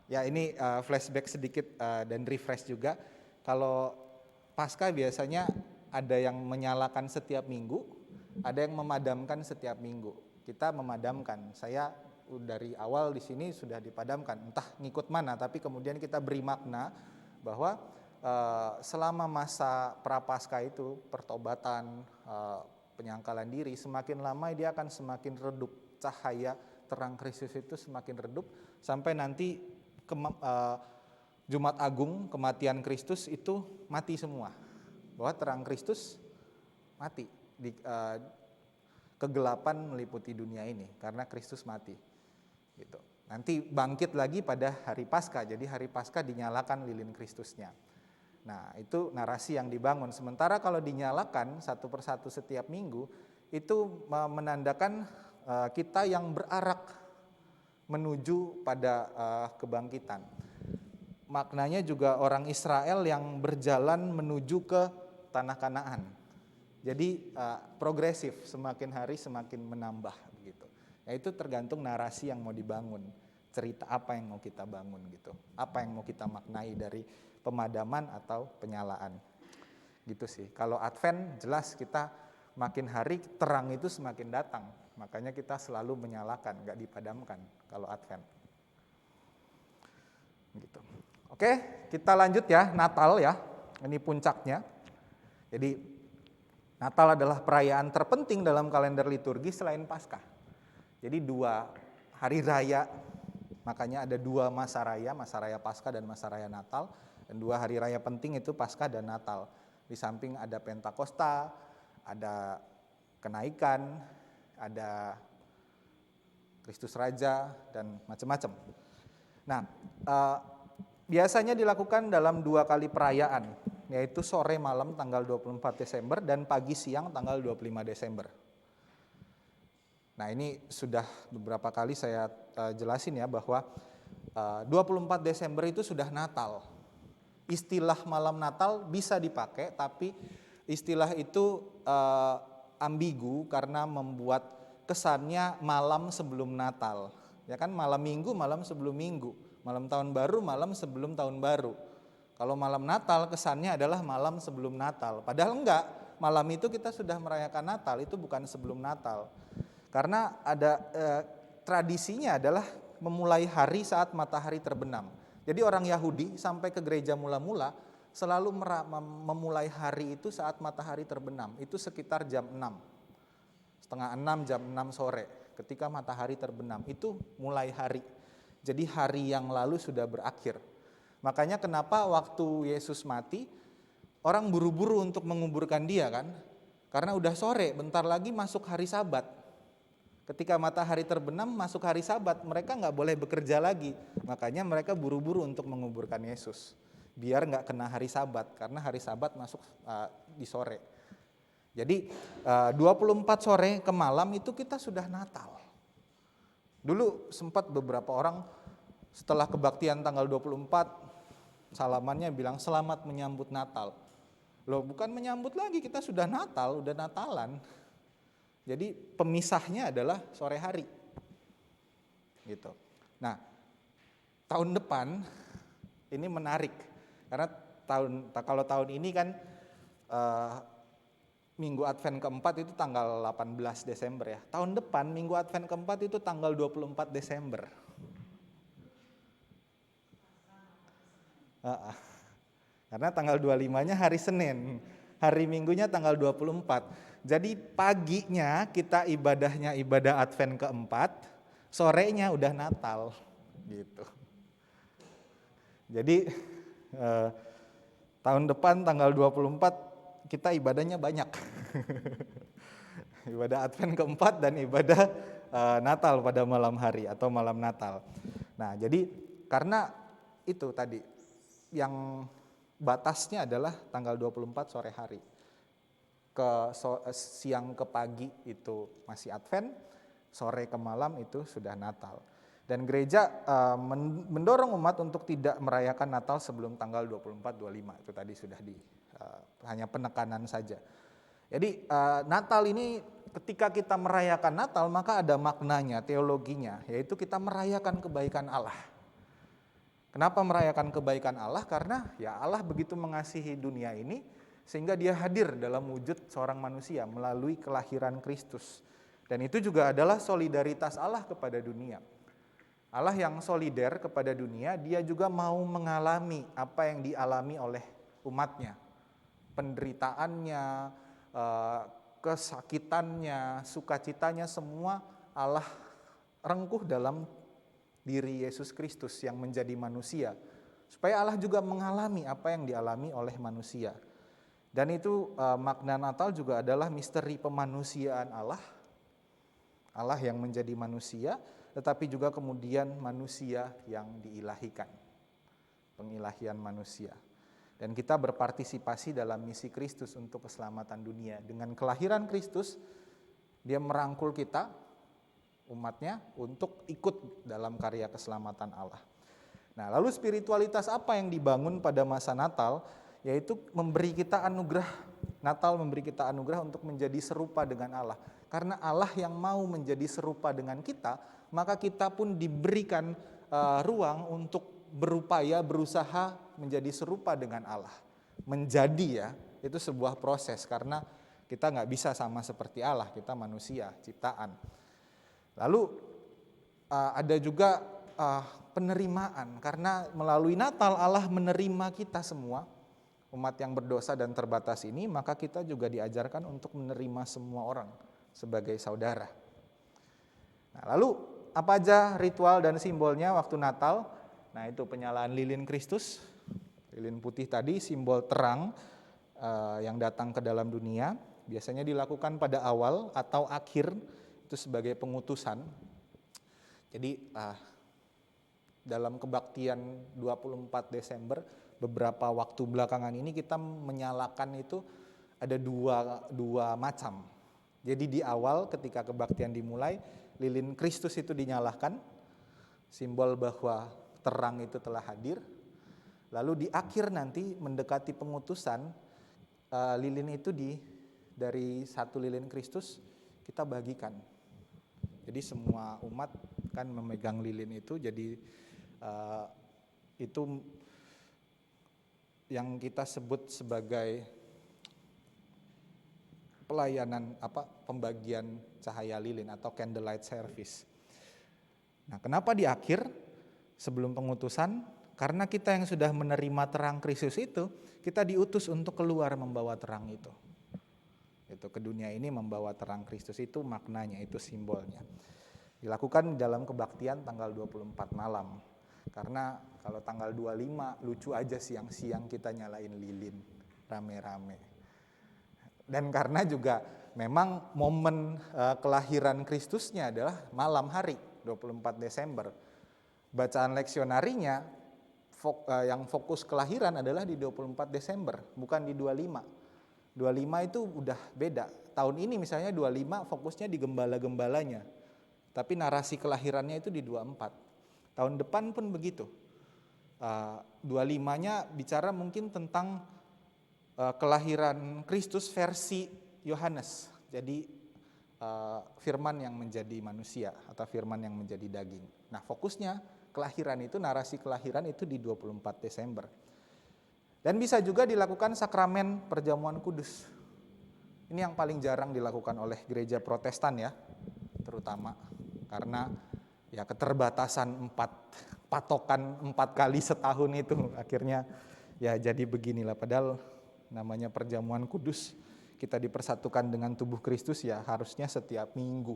Ya ini flashback sedikit dan refresh juga. Kalau Paskah biasanya ada yang menyalakan setiap minggu, ada yang memadamkan setiap minggu. Kita memadamkan. Saya dari awal di sini sudah dipadamkan, entah ngikut mana, tapi kemudian kita beri makna bahwa selama masa prapaskah itu pertobatan, penyangkalan diri, semakin lama dia akan semakin redup, cahaya terang Kristus itu semakin redup sampai nanti Jumat Agung, kematian Kristus itu mati semua, bahwa terang Kristus mati, kegelapan meliputi dunia ini karena Kristus mati. Gitu. Nanti bangkit lagi pada hari Paskah, jadi hari Paskah dinyalakan lilin Kristusnya. Nah itu narasi yang dibangun. Sementara kalau dinyalakan satu persatu setiap minggu, itu menandakan kita yang berarak menuju pada kebangkitan. Maknanya juga orang Israel yang berjalan menuju ke tanah Kanaan. Jadi progresif, semakin hari semakin menambah gitu. Ya itu tergantung narasi yang mau dibangun, cerita apa yang mau kita bangun gitu, apa yang mau kita maknai dari pemadaman atau penyalaan. Gitu sih. Kalau Advent jelas kita makin hari terang itu semakin datang. Makanya kita selalu menyalakan, nggak dipadamkan kalau Advent. Gitu. Oke, kita lanjut ya, Natal ya. Ini puncaknya. Jadi Natal adalah perayaan terpenting dalam kalender liturgi selain Paskah. Jadi 2 hari raya, makanya ada 2 masa raya Paskah dan masa raya Natal. Dan 2 hari raya penting itu Paskah dan Natal. Di samping ada Pentakosta, ada kenaikan, ada Kristus Raja, dan macam-macam. Nah, biasanya dilakukan dalam 2 kali perayaan, yaitu sore malam tanggal 24 Desember dan pagi siang tanggal 25 Desember. Nah ini sudah beberapa kali saya jelasin ya bahwa 24 Desember itu sudah Natal. Istilah malam Natal bisa dipakai, tapi istilah itu ambigu karena membuat kesannya malam sebelum Natal. Ya kan, malam Minggu malam sebelum Minggu, malam Tahun Baru malam sebelum Tahun Baru. Kalau malam Natal kesannya adalah malam sebelum Natal. Padahal enggak, malam itu kita sudah merayakan Natal, itu bukan sebelum Natal. Karena ada tradisinya adalah memulai hari saat matahari terbenam. Jadi orang Yahudi sampai ke gereja mula-mula selalu memulai hari itu saat matahari terbenam. Itu sekitar jam 6, setengah 6, jam 6 sore ketika matahari terbenam. Itu mulai hari. Jadi hari yang lalu sudah berakhir. Makanya kenapa waktu Yesus mati orang buru-buru untuk menguburkan dia kan? Karena udah sore, bentar lagi masuk hari Sabat. Ketika matahari terbenam masuk hari Sabat, mereka nggak boleh bekerja lagi. Makanya mereka buru-buru untuk menguburkan Yesus. Biar nggak kena hari Sabat, karena hari Sabat masuk di sore. Jadi 24 sore ke malam itu kita sudah Natal. Dulu sempat beberapa orang setelah kebaktian tanggal 24, salamannya bilang selamat menyambut Natal. Loh bukan menyambut lagi, kita sudah Natal, udah Natalan. Jadi pemisahnya adalah sore hari, gitu. Nah, tahun depan ini menarik karena kalau tahun ini kan Minggu Advent keempat itu tanggal 18 Desember ya. Tahun depan Minggu Advent keempat itu tanggal 24 Desember. Karena tanggal 25-nya hari Senin, hari Minggunya tanggal 24. Jadi paginya kita ibadahnya ibadah Advent keempat, sorenya udah Natal gitu. Jadi tahun depan tanggal 24 kita ibadahnya banyak. Ibadah Advent keempat dan ibadah Natal pada malam hari atau malam Natal. Nah jadi karena itu tadi yang batasnya adalah tanggal 24 sore hari. Siang ke pagi itu masih Advent, sore ke malam itu sudah Natal. Dan gereja mendorong umat untuk tidak merayakan Natal sebelum tanggal 24-25. Itu tadi sudah hanya penekanan saja. Jadi Natal ini ketika kita merayakan Natal maka ada maknanya, teologinya, yaitu kita merayakan kebaikan Allah. Kenapa merayakan kebaikan Allah? Karena ya Allah begitu mengasihi dunia ini sehingga dia hadir dalam wujud seorang manusia melalui kelahiran Kristus. Dan itu juga adalah solidaritas Allah kepada dunia. Allah yang solider kepada dunia, dia juga mau mengalami apa yang dialami oleh umatnya. Penderitaannya, kesakitannya, sukacitanya semua Allah rengkuh dalam diri Yesus Kristus yang menjadi manusia. Supaya Allah juga mengalami apa yang dialami oleh manusia. Dan itu makna Natal juga adalah misteri pemanusiaan Allah. Allah yang menjadi manusia, tetapi juga kemudian manusia yang diilahikan. Pengilahian manusia. Dan kita berpartisipasi dalam misi Kristus untuk keselamatan dunia. Dengan kelahiran Kristus, dia merangkul kita, umatnya, untuk ikut dalam karya keselamatan Allah. Nah, lalu spiritualitas apa yang dibangun pada masa Natal? Yaitu memberi kita anugerah. Natal memberi kita anugerah untuk menjadi serupa dengan Allah. Karena Allah yang mau menjadi serupa dengan kita, maka kita pun diberikan ruang untuk berupaya, berusaha menjadi serupa dengan Allah. Menjadi ya, itu sebuah proses karena kita nggak bisa sama seperti Allah, kita manusia, ciptaan. Lalu ada juga penerimaan, karena melalui Natal Allah menerima kita semua, umat yang berdosa dan terbatas ini, maka kita juga diajarkan untuk menerima semua orang sebagai saudara. Nah, lalu apa aja ritual dan simbolnya waktu Natal? Nah, itu penyalaan lilin Kristus, lilin putih tadi, simbol terang yang datang ke dalam dunia. Biasanya dilakukan pada awal atau akhir, itu sebagai pengutusan. Jadi dalam kebaktian 24 Desember, beberapa waktu belakangan ini kita menyalakan itu ada dua macam. Jadi di awal ketika kebaktian dimulai, lilin Kristus itu dinyalakan, simbol bahwa terang itu telah hadir. Lalu di akhir nanti mendekati pengutusan, lilin itu dari satu lilin Kristus kita bagikan. Jadi semua umat kan memegang lilin itu, jadi itu yang kita sebut sebagai pelayanan pembagian cahaya lilin atau candlelight service. Nah, kenapa di akhir sebelum pengutusan? Karena kita yang sudah menerima terang Kristus itu, kita diutus untuk keluar membawa terang itu. Itu ke dunia ini membawa terang Kristus, itu maknanya, itu simbolnya. Dilakukan dalam kebaktian tanggal 24 malam. Karena kalau tanggal 25 lucu aja siang-siang kita nyalain lilin rame-rame. Dan karena juga memang momen kelahiran Kristusnya adalah malam hari 24 Desember. Bacaan leksionarinya yang fokus kelahiran adalah di 24 Desember, bukan di 25. 25 itu udah beda. Tahun ini misalnya 25 fokusnya di gembala-gembalanya. Tapi narasi kelahirannya itu di 24. Tahun depan pun begitu. 25-nya bicara mungkin tentang kelahiran Kristus versi Yohanes. Jadi firman yang menjadi manusia atau firman yang menjadi daging. Nah, fokusnya kelahiran itu, narasi kelahiran itu di 24 Desember. Dan bisa juga dilakukan sakramen perjamuan kudus. Ini yang paling jarang dilakukan oleh gereja Protestan ya, terutama karena ya keterbatasan patokan 4 kali setahun itu akhirnya ya jadi beginilah. Padahal namanya perjamuan kudus, kita dipersatukan dengan tubuh Kristus ya harusnya setiap minggu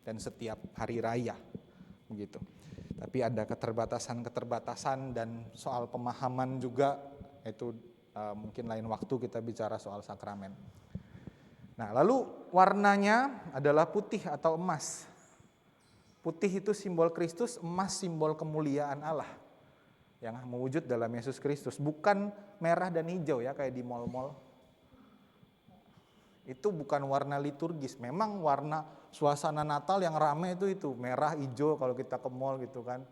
dan setiap hari raya begitu. Tapi ada keterbatasan dan soal pemahaman juga, itu mungkin lain waktu kita bicara soal sakramen. Nah, lalu warnanya adalah putih atau emas. Putih itu simbol Kristus, emas simbol kemuliaan Allah yang mewujud dalam Yesus Kristus. Bukan merah dan hijau ya kayak di mal-mal. Itu bukan warna liturgis. Memang warna suasana Natal yang ramai itu merah, hijau kalau kita ke mall gitu kan.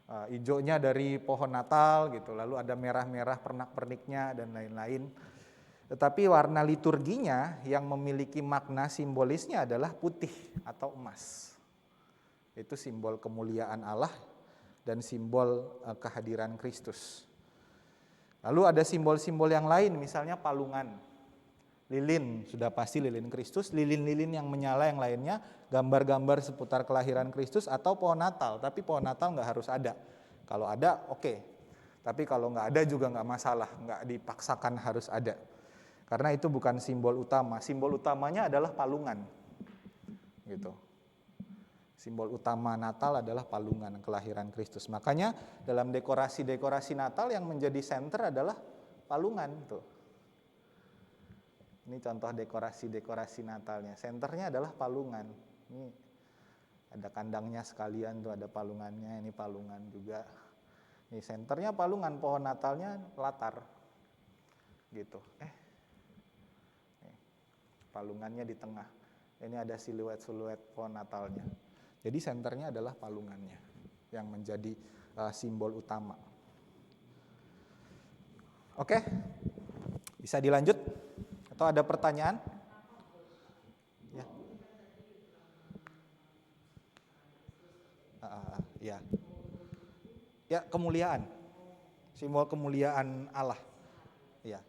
Hijaunya dari pohon Natal gitu, lalu ada merah-merah pernak-perniknya dan lain-lain. Tetapi warna liturginya yang memiliki makna simbolisnya adalah putih atau emas. Itu simbol kemuliaan Allah dan simbol kehadiran Kristus. Lalu ada simbol-simbol yang lain, misalnya palungan. Lilin, sudah pasti lilin Kristus, lilin-lilin yang menyala yang lainnya, gambar-gambar seputar kelahiran Kristus atau pohon Natal. Tapi pohon Natal nggak harus ada. Kalau ada, oke. Tapi kalau nggak ada juga nggak masalah, nggak dipaksakan harus ada. Karena itu bukan simbol utama. Simbol utamanya adalah palungan. Gitu. Simbol utama Natal adalah palungan kelahiran Kristus. Makanya dalam dekorasi-dekorasi Natal yang menjadi center adalah palungan tuh. Ini contoh dekorasi-dekorasi Natalnya. Senternya adalah palungan. Ini ada kandangnya sekalian tuh, ada palungannya, ini palungan juga. Ini senternya palungan, pohon Natalnya latar. Gitu. Palungannya di tengah. Ini ada siluet-siluet pohon Natalnya. Jadi senternya adalah palungannya yang menjadi simbol utama. Oke, bisa dilanjut? Atau ada pertanyaan? Ya. Ya. Ya, kemuliaan. Simbol kemuliaan Allah. Ya.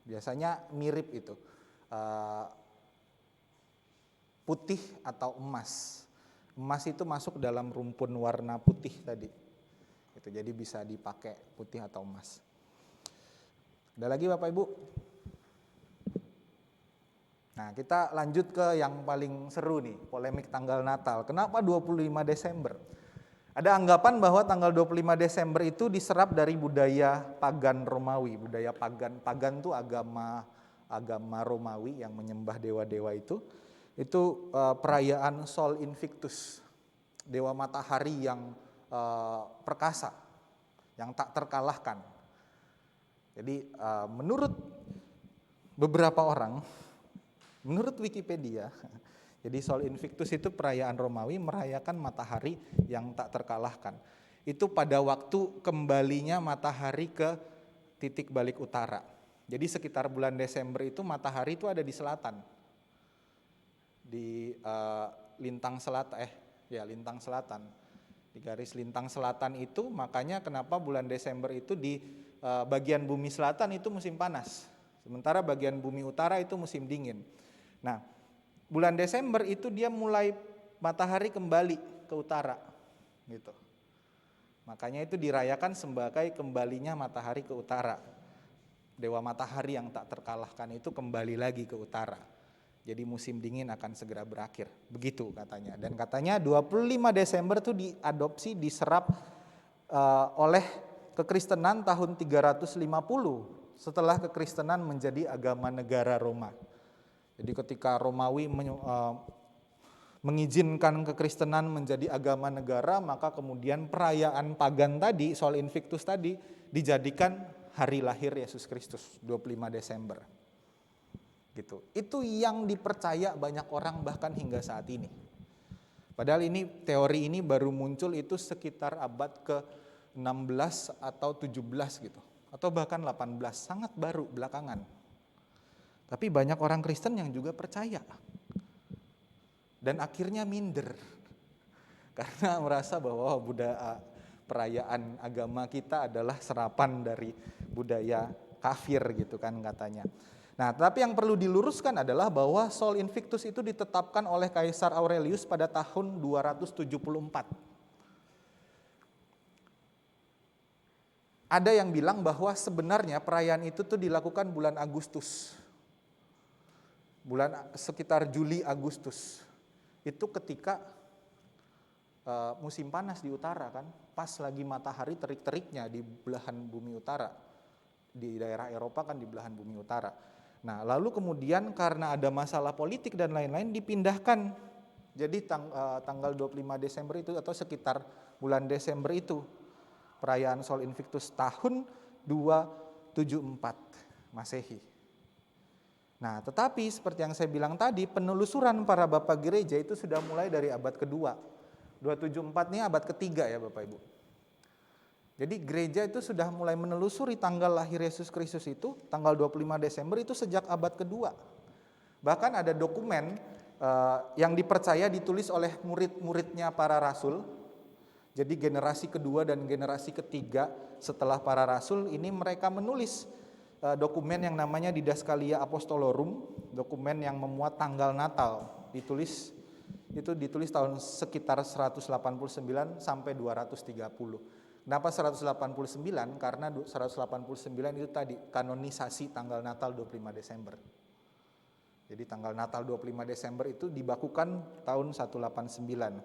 Biasanya mirip itu. Putih atau emas. Emas itu masuk dalam rumpun warna putih tadi. Itu jadi bisa dipakai putih atau emas. Ada lagi Bapak Ibu? Nah, kita lanjut ke yang paling seru nih, polemik tanggal Natal. Kenapa 25 Desember? Ada anggapan bahwa tanggal 25 Desember itu diserap dari budaya pagan Romawi. Budaya pagan itu agama Romawi yang menyembah dewa-dewa itu. Itu perayaan Sol Invictus, dewa matahari yang perkasa, yang tak terkalahkan. Jadi menurut beberapa orang Menurut Wikipedia, jadi Sol Invictus itu perayaan Romawi merayakan matahari yang tak terkalahkan. Itu pada waktu kembalinya matahari ke titik balik utara. Jadi sekitar bulan Desember itu matahari itu ada di selatan. Di lintang selatan. Di garis lintang selatan itu, makanya kenapa bulan Desember itu di bagian bumi selatan itu musim panas. Sementara bagian bumi utara itu musim dingin. Nah, bulan Desember itu dia mulai matahari kembali ke utara gitu. Makanya itu dirayakan sebagai kembalinya matahari ke utara. Dewa matahari yang tak terkalahkan itu kembali lagi ke utara. Jadi musim dingin akan segera berakhir. Begitu katanya. Dan katanya 25 Desember itu diadopsi, diserap oleh kekristenan tahun 350 setelah kekristenan menjadi agama negara Roma. Jadi ketika Romawi mengizinkan kekristenan menjadi agama negara, maka kemudian perayaan pagan tadi, Sol Invictus tadi, dijadikan hari lahir Yesus Kristus, 25 Desember. Gitu. Itu yang dipercaya banyak orang bahkan hingga saat ini. Padahal ini teori ini baru muncul itu sekitar abad ke-16 atau 17 gitu. Atau bahkan 18, sangat baru belakangan. Tapi banyak orang Kristen yang juga percaya. Dan akhirnya minder karena merasa bahwa perayaan agama kita adalah serapan dari budaya kafir gitu kan katanya. Nah, tapi yang perlu diluruskan adalah bahwa Sol Invictus itu ditetapkan oleh Kaisar Aurelius pada tahun 274. Ada yang bilang bahwa sebenarnya perayaan itu tuh dilakukan bulan Agustus. Bulan sekitar Juli Agustus. Itu ketika musim panas di utara kan, pas lagi matahari terik-teriknya di belahan bumi utara, di daerah Eropa kan di belahan bumi utara. Nah lalu kemudian karena ada masalah politik dan lain-lain dipindahkan, jadi tanggal 25 Desember itu atau sekitar bulan Desember itu perayaan Sol Invictus tahun 274 Masehi. Nah, tetapi seperti yang saya bilang tadi, penelusuran para bapak gereja itu sudah mulai dari abad kedua. 274 ini abad ketiga ya Bapak Ibu. Jadi gereja itu sudah mulai menelusuri tanggal lahir Yesus Kristus itu, tanggal 25 Desember itu sejak abad kedua. Bahkan ada dokumen yang dipercaya ditulis oleh murid-muridnya para rasul. Jadi generasi kedua dan generasi ketiga setelah para rasul ini mereka menulis dokumen yang namanya Didaskalia Apostolorum, dokumen yang memuat tanggal Natal, ditulis tahun sekitar 189 sampai 230. Kenapa 189? Karena 189 itu tadi kanonisasi tanggal Natal 25 Desember. Jadi tanggal Natal 25 Desember itu dibakukan tahun 189.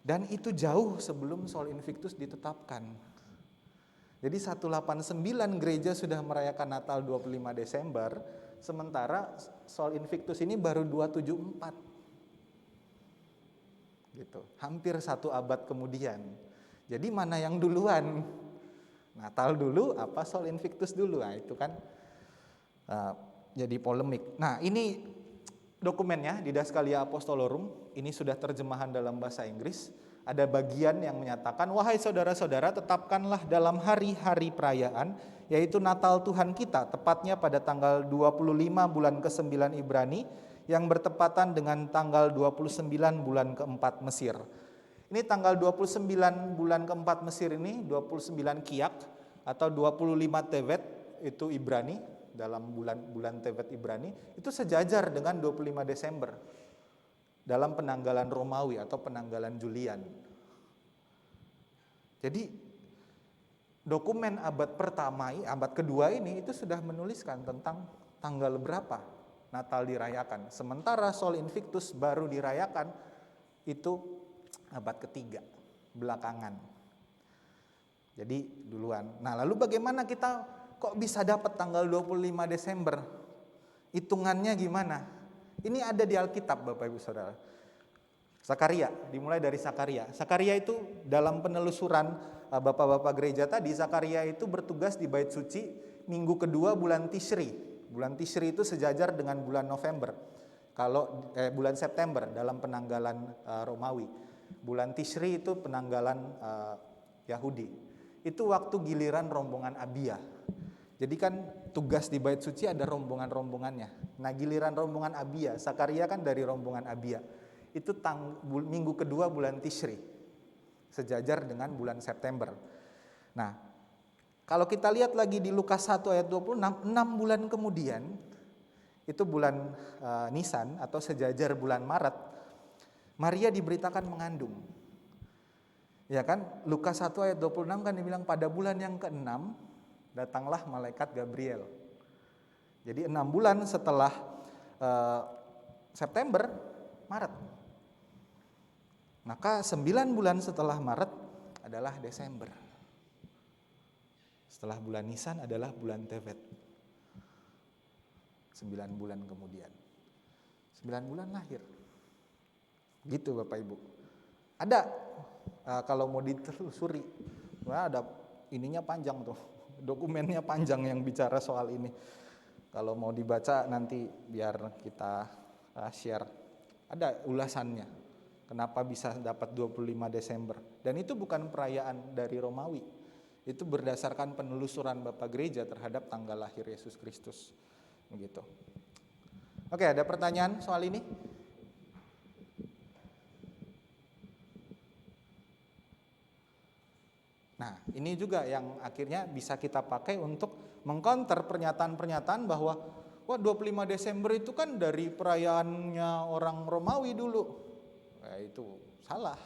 Dan itu jauh sebelum Sol Invictus ditetapkan. Jadi 189 gereja sudah merayakan Natal 25 Desember, sementara Sol Invictus ini baru 274. Gitu. Hampir satu abad kemudian. Jadi mana yang duluan? Natal dulu apa Sol Invictus dulu? Nah, itu kan jadi polemik. Nah, ini dokumennya Didaskalia Apostolorum, ini sudah terjemahan dalam bahasa Inggris. Ada bagian yang menyatakan, wahai saudara-saudara, tetapkanlah dalam hari-hari perayaan, yaitu Natal Tuhan kita, tepatnya pada tanggal 25 bulan ke-9 Ibrani, yang bertepatan dengan tanggal 29 bulan ke-4 Mesir. Ini tanggal 29 bulan ke-4 Mesir ini, 29 Kiak, atau 25 Tevet, itu Ibrani, dalam bulan Tevet Ibrani, itu sejajar dengan 25 Desember. Dalam penanggalan Romawi atau penanggalan Julian. Jadi dokumen abad pertama, abad kedua ini itu sudah menuliskan tentang tanggal berapa Natal dirayakan. Sementara Sol Invictus baru dirayakan itu abad ketiga, belakangan. Jadi duluan. Nah lalu bagaimana kita kok bisa dapat tanggal 25 Desember? Hitungannya gimana? Ini ada di Alkitab Bapak Ibu Saudara. Zakaria, dimulai dari Zakaria. Zakaria itu dalam penelusuran bapak-bapak gereja tadi, Zakaria itu bertugas di Bait Suci minggu kedua bulan Tishri. Bulan Tishri itu sejajar dengan bulan November. Kalau bulan September dalam penanggalan Romawi. Bulan Tishri itu penanggalan Yahudi. Itu waktu giliran rombongan Abia. Jadi kan tugas di Bait Suci ada rombongan-rombongannya. Nah, giliran rombongan Abia, Sakaria kan dari rombongan Abia. Itu minggu kedua bulan Tishri, sejajar dengan bulan September. Nah, kalau kita lihat lagi di Lukas 1 ayat 26, 6 bulan kemudian, itu bulan Nisan atau sejajar bulan Maret, Maria diberitakan mengandung. Ya kan, Lukas 1 ayat 26 kan dibilang pada bulan yang ke-6, datanglah malaikat Gabriel. Jadi 6 bulan setelah September, Maret. Maka 9 bulan setelah Maret adalah Desember. Setelah bulan Nisan adalah bulan Tevet. 9 bulan kemudian. 9 bulan lahir. Gitu Bapak Ibu. Ada kalau mau ditelusuri, ada ininya panjang tuh. Dokumennya panjang yang bicara soal ini. Kalau mau dibaca nanti biar kita share. Ada ulasannya. Kenapa bisa dapat 25 Desember. Dan itu bukan perayaan dari Romawi. Itu berdasarkan penelusuran Bapak Gereja terhadap tanggal lahir Yesus Kristus. Begitu. Oke, ada pertanyaan soal ini? Nah, ini juga yang akhirnya bisa kita pakai untuk mengcounter pernyataan-pernyataan bahwa wah 25 Desember itu kan dari perayaannya orang Romawi dulu. Itu salah.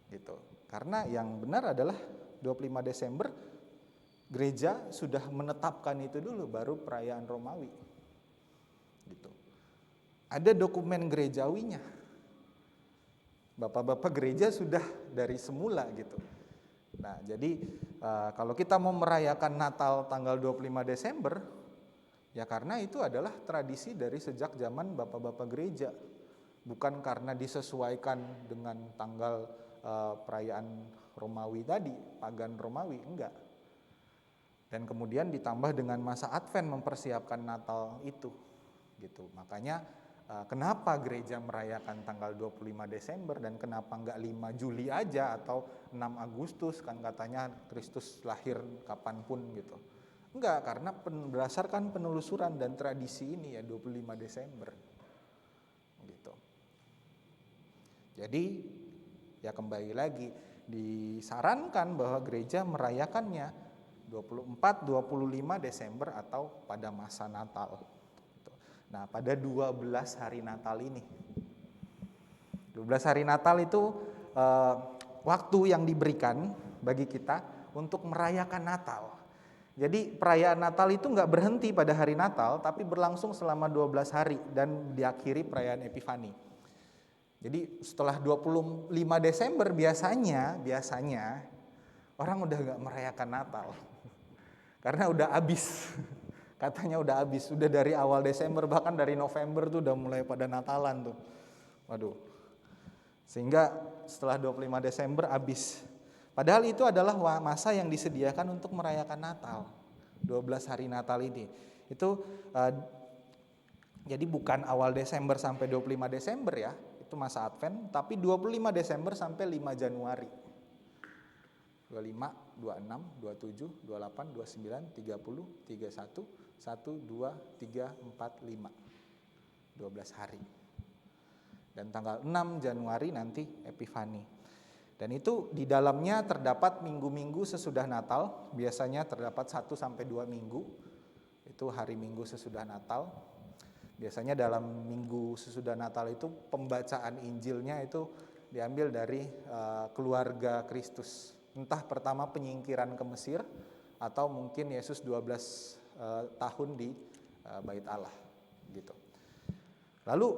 Gitu. Karena yang benar adalah 25 Desember gereja sudah menetapkan itu dulu baru perayaan Romawi. Gitu. Ada dokumen gerejawinya. Bapak-bapak gereja sudah dari semula gitu. Nah, jadi kalau kita mau merayakan Natal tanggal 25 Desember, ya karena itu adalah tradisi dari sejak zaman bapak-bapak gereja. Bukan karena disesuaikan dengan tanggal perayaan Romawi tadi, pagan Romawi, enggak. Dan kemudian ditambah dengan masa Advent mempersiapkan Natal itu. Gitu. Makanya kenapa gereja merayakan tanggal 25 Desember dan kenapa enggak 5 Juli aja atau 6 Agustus, kan katanya Kristus lahir kapanpun gitu. Enggak, karena berdasarkan penelusuran dan tradisi ini ya 25 Desember. Gitu. Jadi ya kembali lagi disarankan bahwa gereja merayakannya 24-25 Desember atau pada masa Natal. Nah, pada 12 hari Natal ini. 12 hari Natal itu waktu yang diberikan bagi kita untuk merayakan Natal. Jadi perayaan Natal itu nggak berhenti pada hari Natal, tapi berlangsung selama 12 hari dan diakhiri perayaan Epifani. Jadi setelah 25 Desember biasanya orang udah nggak merayakan Natal. Karena udah habis. Katanya udah habis, udah dari awal Desember bahkan dari November tuh udah mulai pada Natalan tuh. Waduh. Sehingga setelah 25 Desember habis. Padahal itu adalah masa yang disediakan untuk merayakan Natal. 12 hari Natal ini. Itu jadi bukan awal Desember sampai 25 Desember ya, itu masa Advent, tapi 25 Desember sampai 5 Januari. 25, 26, 27, 28, 29, 30, 31, 1, 2, 3, 4, 5. 12 hari. Dan tanggal 6 Januari nanti Epifani. Dan itu di dalamnya terdapat minggu-minggu sesudah Natal, biasanya terdapat 1 sampai 2 minggu. Itu hari Minggu sesudah Natal. Biasanya dalam minggu sesudah Natal itu pembacaan Injilnya itu diambil dari keluarga Kristus. Entah pertama penyingkiran ke Mesir atau mungkin Yesus 12 tahun di Bait Allah gitu. Lalu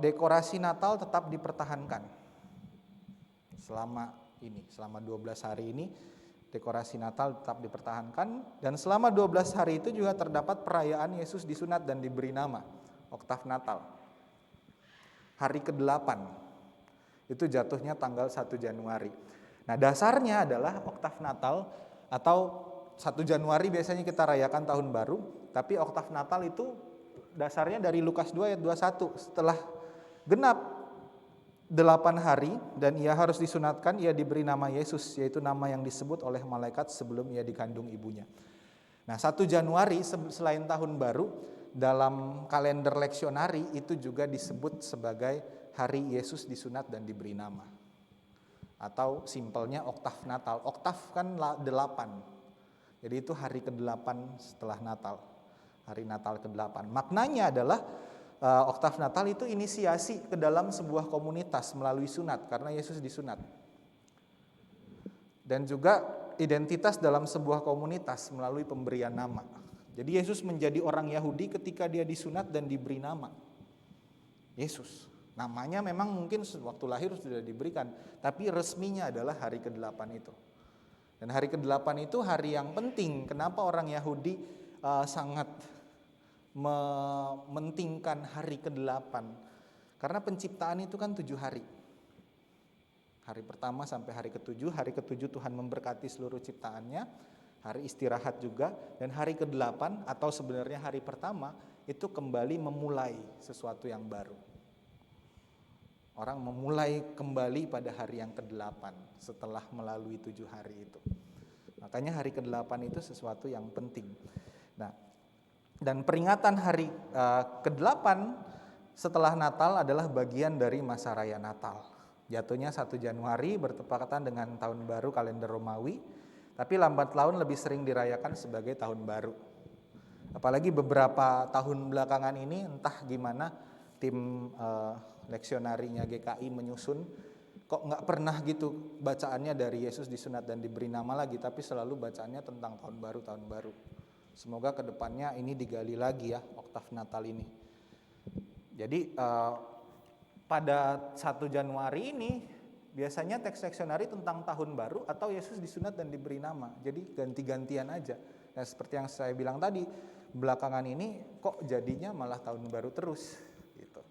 dekorasi Natal tetap dipertahankan selama 12 hari ini dekorasi Natal tetap dipertahankan, dan selama 12 hari itu juga terdapat perayaan Yesus disunat dan diberi nama, Oktav Natal. Hari ke-8 itu jatuhnya tanggal 1 Januari. Nah, dasarnya adalah Oktav Natal atau 1 Januari biasanya kita rayakan tahun baru, tapi Oktav Natal itu dasarnya dari Lukas 2 ayat 21. Setelah genap 8 hari dan ia harus disunatkan, ia diberi nama Yesus, yaitu nama yang disebut oleh malaikat sebelum ia dikandung ibunya. Nah, 1 Januari selain tahun baru, dalam kalender leksionari itu juga disebut sebagai hari Yesus disunat dan diberi nama. Atau simpelnya oktav Natal. Oktav kan 8. Jadi itu hari ke-8 setelah Natal. Hari Natal ke-8. Maknanya adalah oktav Natal itu inisiasi ke dalam sebuah komunitas melalui sunat karena Yesus disunat. Dan juga identitas dalam sebuah komunitas melalui pemberian nama. Jadi Yesus menjadi orang Yahudi ketika dia disunat dan diberi nama. Yesus. Namanya memang mungkin waktu lahir sudah diberikan, tapi resminya adalah hari ke-8 itu. Dan hari ke-8 itu hari yang penting. Kenapa orang Yahudi sangat mementingkan hari ke-8? Karena penciptaan itu kan 7 hari. Hari pertama sampai hari ke-7, hari ke-7 Tuhan memberkati seluruh ciptaannya, hari istirahat juga, dan hari ke-8 atau sebenarnya hari pertama itu kembali memulai sesuatu yang baru. Orang memulai kembali pada hari yang ke-8 setelah melalui 7 hari itu. Makanya hari ke-8 itu sesuatu yang penting. Nah, dan peringatan hari ke-8 setelah Natal adalah bagian dari masa raya Natal. Jatuhnya 1 Januari bertepatan dengan tahun baru kalender Romawi, tapi lambat laun lebih sering dirayakan sebagai tahun baru. Apalagi beberapa tahun belakangan ini entah gimana tim leksionarinya GKI menyusun, kok nggak pernah gitu bacaannya dari Yesus disunat dan diberi nama lagi, tapi selalu bacaannya tentang tahun baru. Semoga kedepannya ini digali lagi ya, oktav Natal ini. Jadi pada 1 Januari ini biasanya teks leksionari tentang tahun baru atau Yesus disunat dan diberi nama. Jadi ganti-gantian aja. Nah, seperti yang saya bilang tadi, belakangan ini kok jadinya malah tahun baru terus gitu.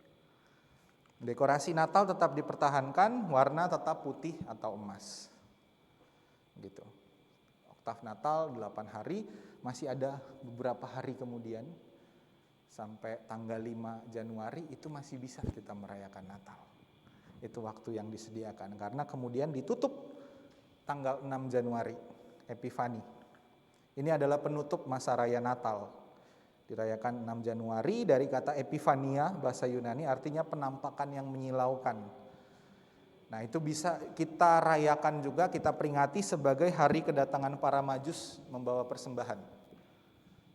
Dekorasi Natal tetap dipertahankan, warna tetap putih atau emas. Gitu. Oktav Natal 8 hari, masih ada beberapa hari kemudian sampai tanggal 5 Januari itu masih bisa kita merayakan Natal. Itu waktu yang disediakan karena kemudian ditutup tanggal 6 Januari, Epifani. Ini adalah penutup masa raya Natal. Dirayakan 6 Januari dari kata Epifania bahasa Yunani artinya penampakan yang menyilaukan. Nah, itu bisa kita rayakan juga, kita peringati sebagai hari kedatangan para Majus membawa persembahan.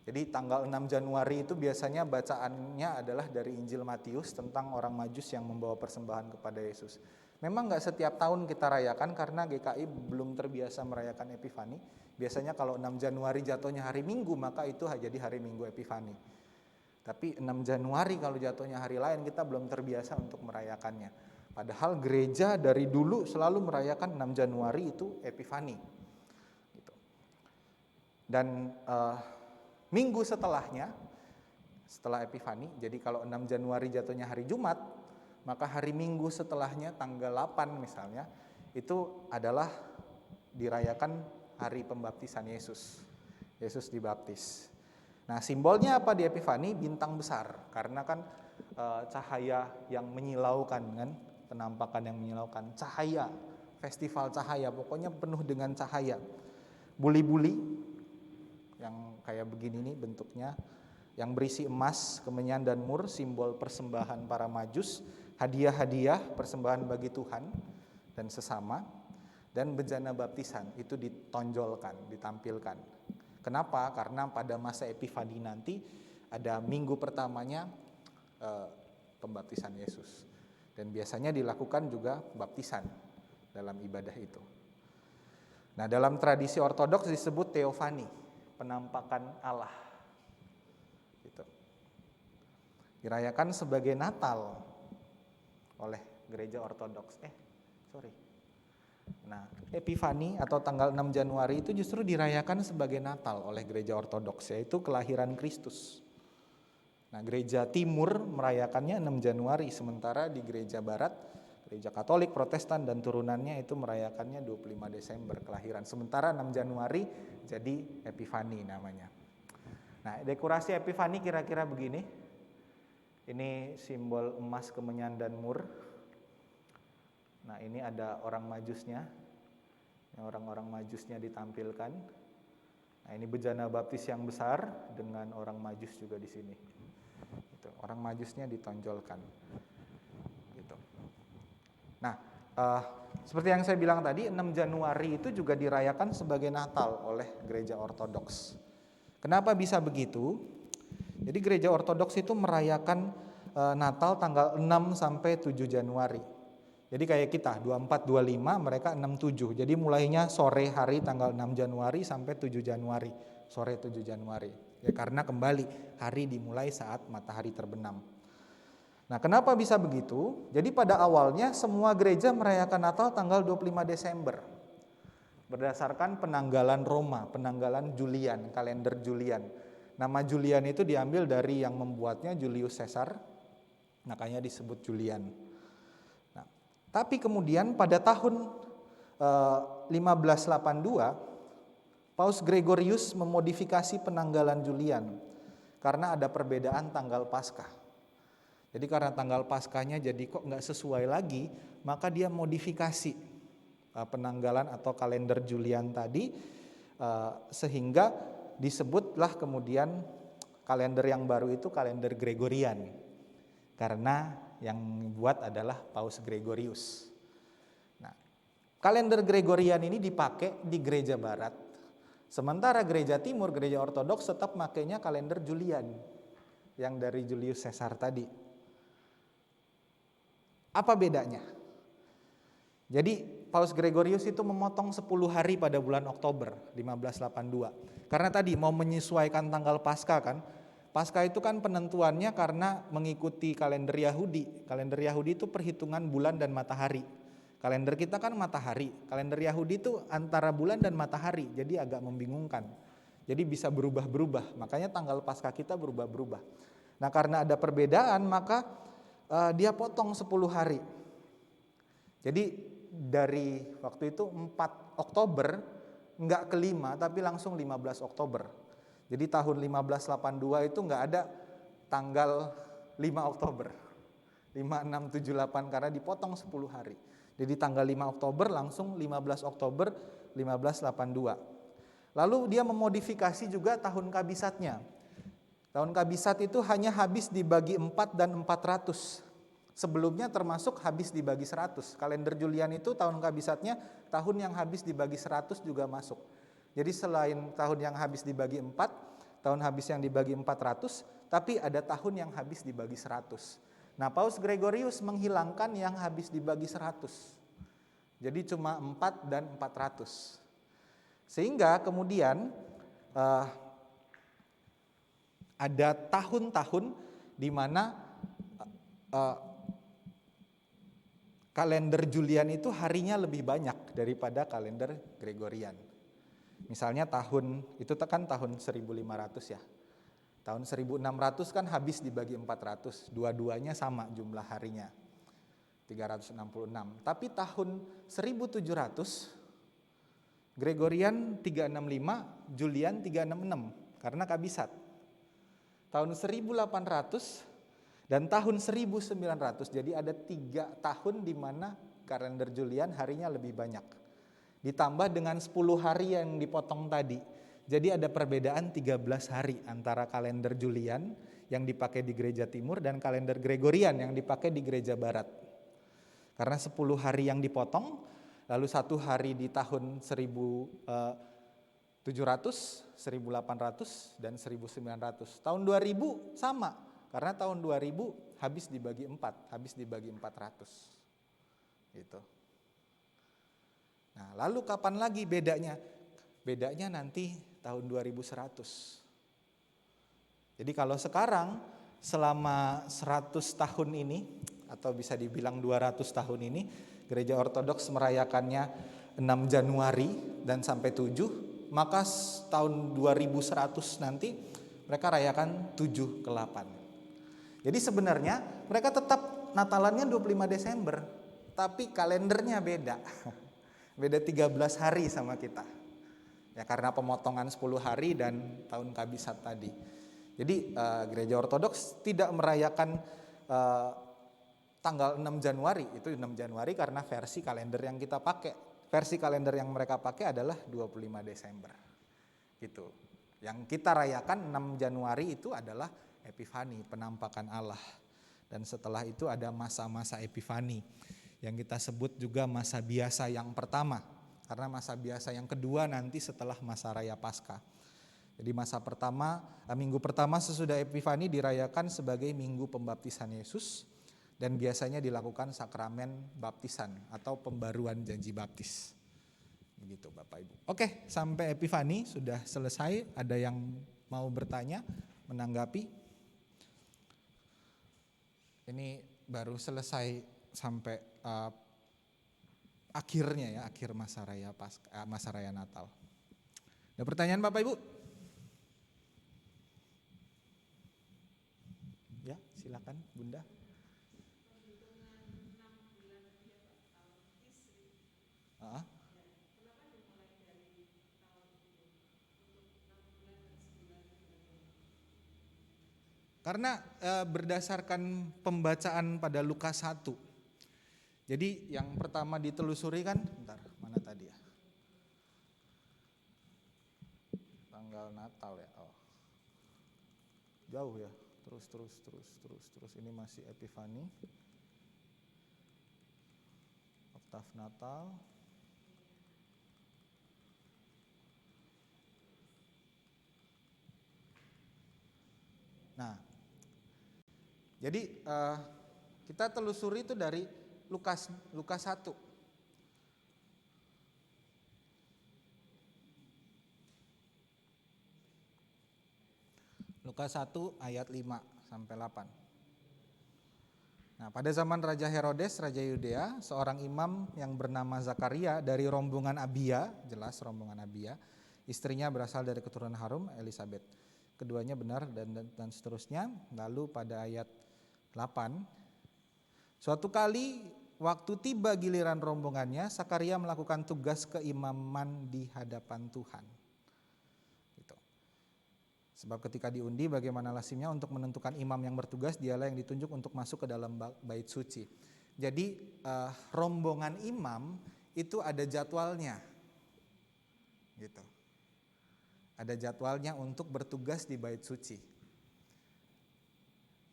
Jadi tanggal 6 Januari itu biasanya bacaannya adalah dari Injil Matius tentang orang Majus yang membawa persembahan kepada Yesus. Memang nggak setiap tahun kita rayakan karena GKI belum terbiasa merayakan Epifani. Biasanya kalau 6 Januari jatuhnya hari Minggu, maka itu jadi hari Minggu Epifani. Tapi 6 Januari kalau jatuhnya hari lain kita belum terbiasa untuk merayakannya. Padahal gereja dari dulu selalu merayakan 6 Januari itu Epifani. Gitu. Dan minggu setelahnya, setelah Epifani, jadi kalau 6 Januari jatuhnya hari Jumat, maka hari Minggu setelahnya tanggal 8 misalnya, itu adalah dirayakan hari pembaptisan Yesus. Yesus dibaptis. Nah, simbolnya apa di Epifani? Bintang besar, karena kan cahaya yang menyilaukan kan, penampakan yang menyilaukan, cahaya, festival cahaya, pokoknya penuh dengan cahaya. Buli-buli yang kayak begini nih bentuknya, yang berisi emas, kemenyan dan mur, simbol persembahan para Majus, hadiah-hadiah persembahan bagi Tuhan dan sesama, dan bejana baptisan itu ditonjolkan, ditampilkan. Kenapa? Karena pada masa Epifani nanti ada minggu pertamanya pembaptisan Yesus, dan biasanya dilakukan juga baptisan dalam ibadah itu. Nah, dalam tradisi Ortodoks disebut Theophany, penampakan Allah. Gitu. Dirayakan sebagai Natal oleh gereja Ortodoks. Nah, Epifani atau tanggal 6 Januari itu justru dirayakan sebagai Natal oleh gereja Ortodoks, yaitu kelahiran Kristus. Nah, gereja Timur merayakannya 6 Januari, sementara di gereja Barat, gereja Katolik, Protestan dan turunannya itu merayakannya 25 Desember kelahiran. Sementara 6 Januari jadi Epifani namanya. Nah, dekorasi Epifani kira-kira begini. Ini simbol emas, kemenyan, dan mur. Nah, ini ada orang majusnya. Orang-orang majusnya ditampilkan. Nah, ini bejana baptis yang besar dengan orang majus juga di sini. Gitu. Orang majusnya ditonjolkan. Gitu. Nah, seperti yang saya bilang tadi, 6 Januari itu juga dirayakan sebagai Natal oleh Gereja Ortodoks. Kenapa bisa begitu? Jadi Gereja Ortodoks itu merayakan Natal tanggal 6 sampai 7 Januari. Jadi kayak kita 24 25, mereka 6 7. Jadi mulainya sore hari tanggal 6 Januari sampai 7 Januari, sore 7 Januari. Ya karena kembali hari dimulai saat matahari terbenam. Nah, kenapa bisa begitu? Jadi pada awalnya semua gereja merayakan Natal tanggal 25 Desember. Berdasarkan penanggalan Roma, penanggalan Julian, kalender Julian. Nama Julian itu diambil dari yang membuatnya, Julius Caesar, makanya disebut Julian. Nah, tapi kemudian pada tahun 1582, Paus Gregorius memodifikasi penanggalan Julian karena ada perbedaan tanggal Paskah. Jadi karena tanggal Paskahnya jadi kok nggak sesuai lagi, maka dia modifikasi penanggalan atau kalender Julian tadi, sehingga disebutlah kemudian kalender yang baru itu kalender Gregorian, karena yang buat adalah Paus Gregorius. Nah, kalender Gregorian ini dipakai di gereja barat, sementara gereja timur, gereja Ortodoks tetap makainya kalender Julian yang dari Julius Caesar tadi. Apa bedanya? Jadi Paus Gregorius itu memotong 10 hari pada bulan Oktober 1582. Karena tadi mau menyesuaikan tanggal Paskah kan. Paskah itu kan penentuannya karena mengikuti kalender Yahudi. Kalender Yahudi itu perhitungan bulan dan matahari. Kalender kita kan matahari. Kalender Yahudi itu antara bulan dan matahari. Jadi agak membingungkan. Jadi bisa berubah-berubah. Makanya tanggal Paskah kita berubah-berubah. Nah, karena ada perbedaan maka dia potong 10 hari. Jadi dari waktu itu 4 Oktober enggak ke 5 tapi langsung 15 Oktober. Jadi tahun 1582 itu enggak ada tanggal 5 Oktober. 5, 6, 7, 8 karena dipotong 10 hari. Jadi tanggal 5 Oktober langsung 15 Oktober 1582. Lalu dia memodifikasi juga tahun kabisatnya. Tahun kabisat itu hanya habis dibagi 4 dan 400. Sebelumnya termasuk habis dibagi 100. Kalender Julian itu tahun kabisatnya tahun yang habis dibagi 100 juga masuk. Jadi selain tahun yang habis dibagi 4, tahun habis yang dibagi 400, tapi ada tahun yang habis dibagi 100. Nah, Paus Gregorius menghilangkan yang habis dibagi 100. Jadi cuma 4 dan 400. Sehingga kemudian ada tahun-tahun di mana kalender Julian itu harinya lebih banyak daripada kalender Gregorian. Misalnya tahun itu kan tahun 1500 ya. Tahun 1600 kan habis dibagi 400, dua-duanya sama jumlah harinya. 366. Tapi tahun 1700 Gregorian 365, Julian 366 karena kabisat. Tahun 1800 dan tahun 1900, jadi ada 3 tahun di mana kalender Julian harinya lebih banyak. Ditambah dengan 10 hari yang dipotong tadi. Jadi ada perbedaan 13 hari antara kalender Julian yang dipakai di gereja timur dan kalender Gregorian yang dipakai di gereja barat. Karena 10 hari yang dipotong, lalu 1 hari di tahun 1700, 1800, dan 1900. Tahun 2000 sama. Karena tahun 2000 habis dibagi 4, habis dibagi 400. Gitu. Nah, lalu kapan lagi bedanya? Bedanya nanti tahun 2100. Jadi kalau sekarang selama 100 tahun ini atau bisa dibilang 200 tahun ini Gereja Ortodoks merayakannya 6 Januari dan sampai 7, maka tahun 2100 nanti mereka rayakan 7 ke 8. Jadi sebenarnya mereka tetap Natalannya 25 Desember, tapi kalendernya beda. Beda 13 hari sama kita. Ya karena pemotongan 10 hari dan tahun kabisat tadi. Jadi gereja ortodoks tidak merayakan tanggal 6 Januari, itu 6 Januari karena versi kalender yang kita pakai. Versi kalender yang mereka pakai adalah 25 Desember. Gitu. Yang kita rayakan 6 Januari itu adalah Epifani, penampakan Allah. Dan setelah itu ada masa-masa Epifani yang kita sebut juga masa biasa yang pertama. Karena masa biasa yang kedua nanti setelah masa raya Paskah. Jadi minggu pertama sesudah Epifani dirayakan sebagai minggu pembaptisan Yesus. Dan biasanya dilakukan sakramen baptisan atau pembaruan janji baptis. Begitu Bapak Ibu. Oke, sampai Epifani sudah selesai. Ada yang mau bertanya, menanggapi? Ini baru selesai sampai akhirnya ya, akhir masa raya Natal. Ada pertanyaan Bapak Ibu? Ya, silakan Bunda. Karena berdasarkan pembacaan pada Lukas 1. Jadi yang pertama ditelusuri kan, bentar, mana tadi ya? Tanggal Natal ya. Oh. Jauh ya. Terus ini masih Epifani. Oktav Natal. Nah, jadi kita telusuri itu dari Lukas 1. Lukas 1 ayat 5 sampai 8. Nah, pada zaman Raja Herodes, Raja Yudea, seorang imam yang bernama Zakaria dari rombongan Abia, jelas rombongan Abia, istrinya berasal dari keturunan Harum, Elisabet. Keduanya benar dan seterusnya. Lalu pada ayat 8, suatu kali waktu tiba giliran rombongannya, Zakaria melakukan tugas keimaman di hadapan Tuhan. Gitu. Sebab ketika diundi bagaimana lazimnya untuk menentukan imam yang bertugas, dialah yang ditunjuk untuk masuk ke dalam bait suci. Jadi rombongan imam itu ada jadwalnya. Gitu. Ada jadwalnya untuk bertugas di bait suci.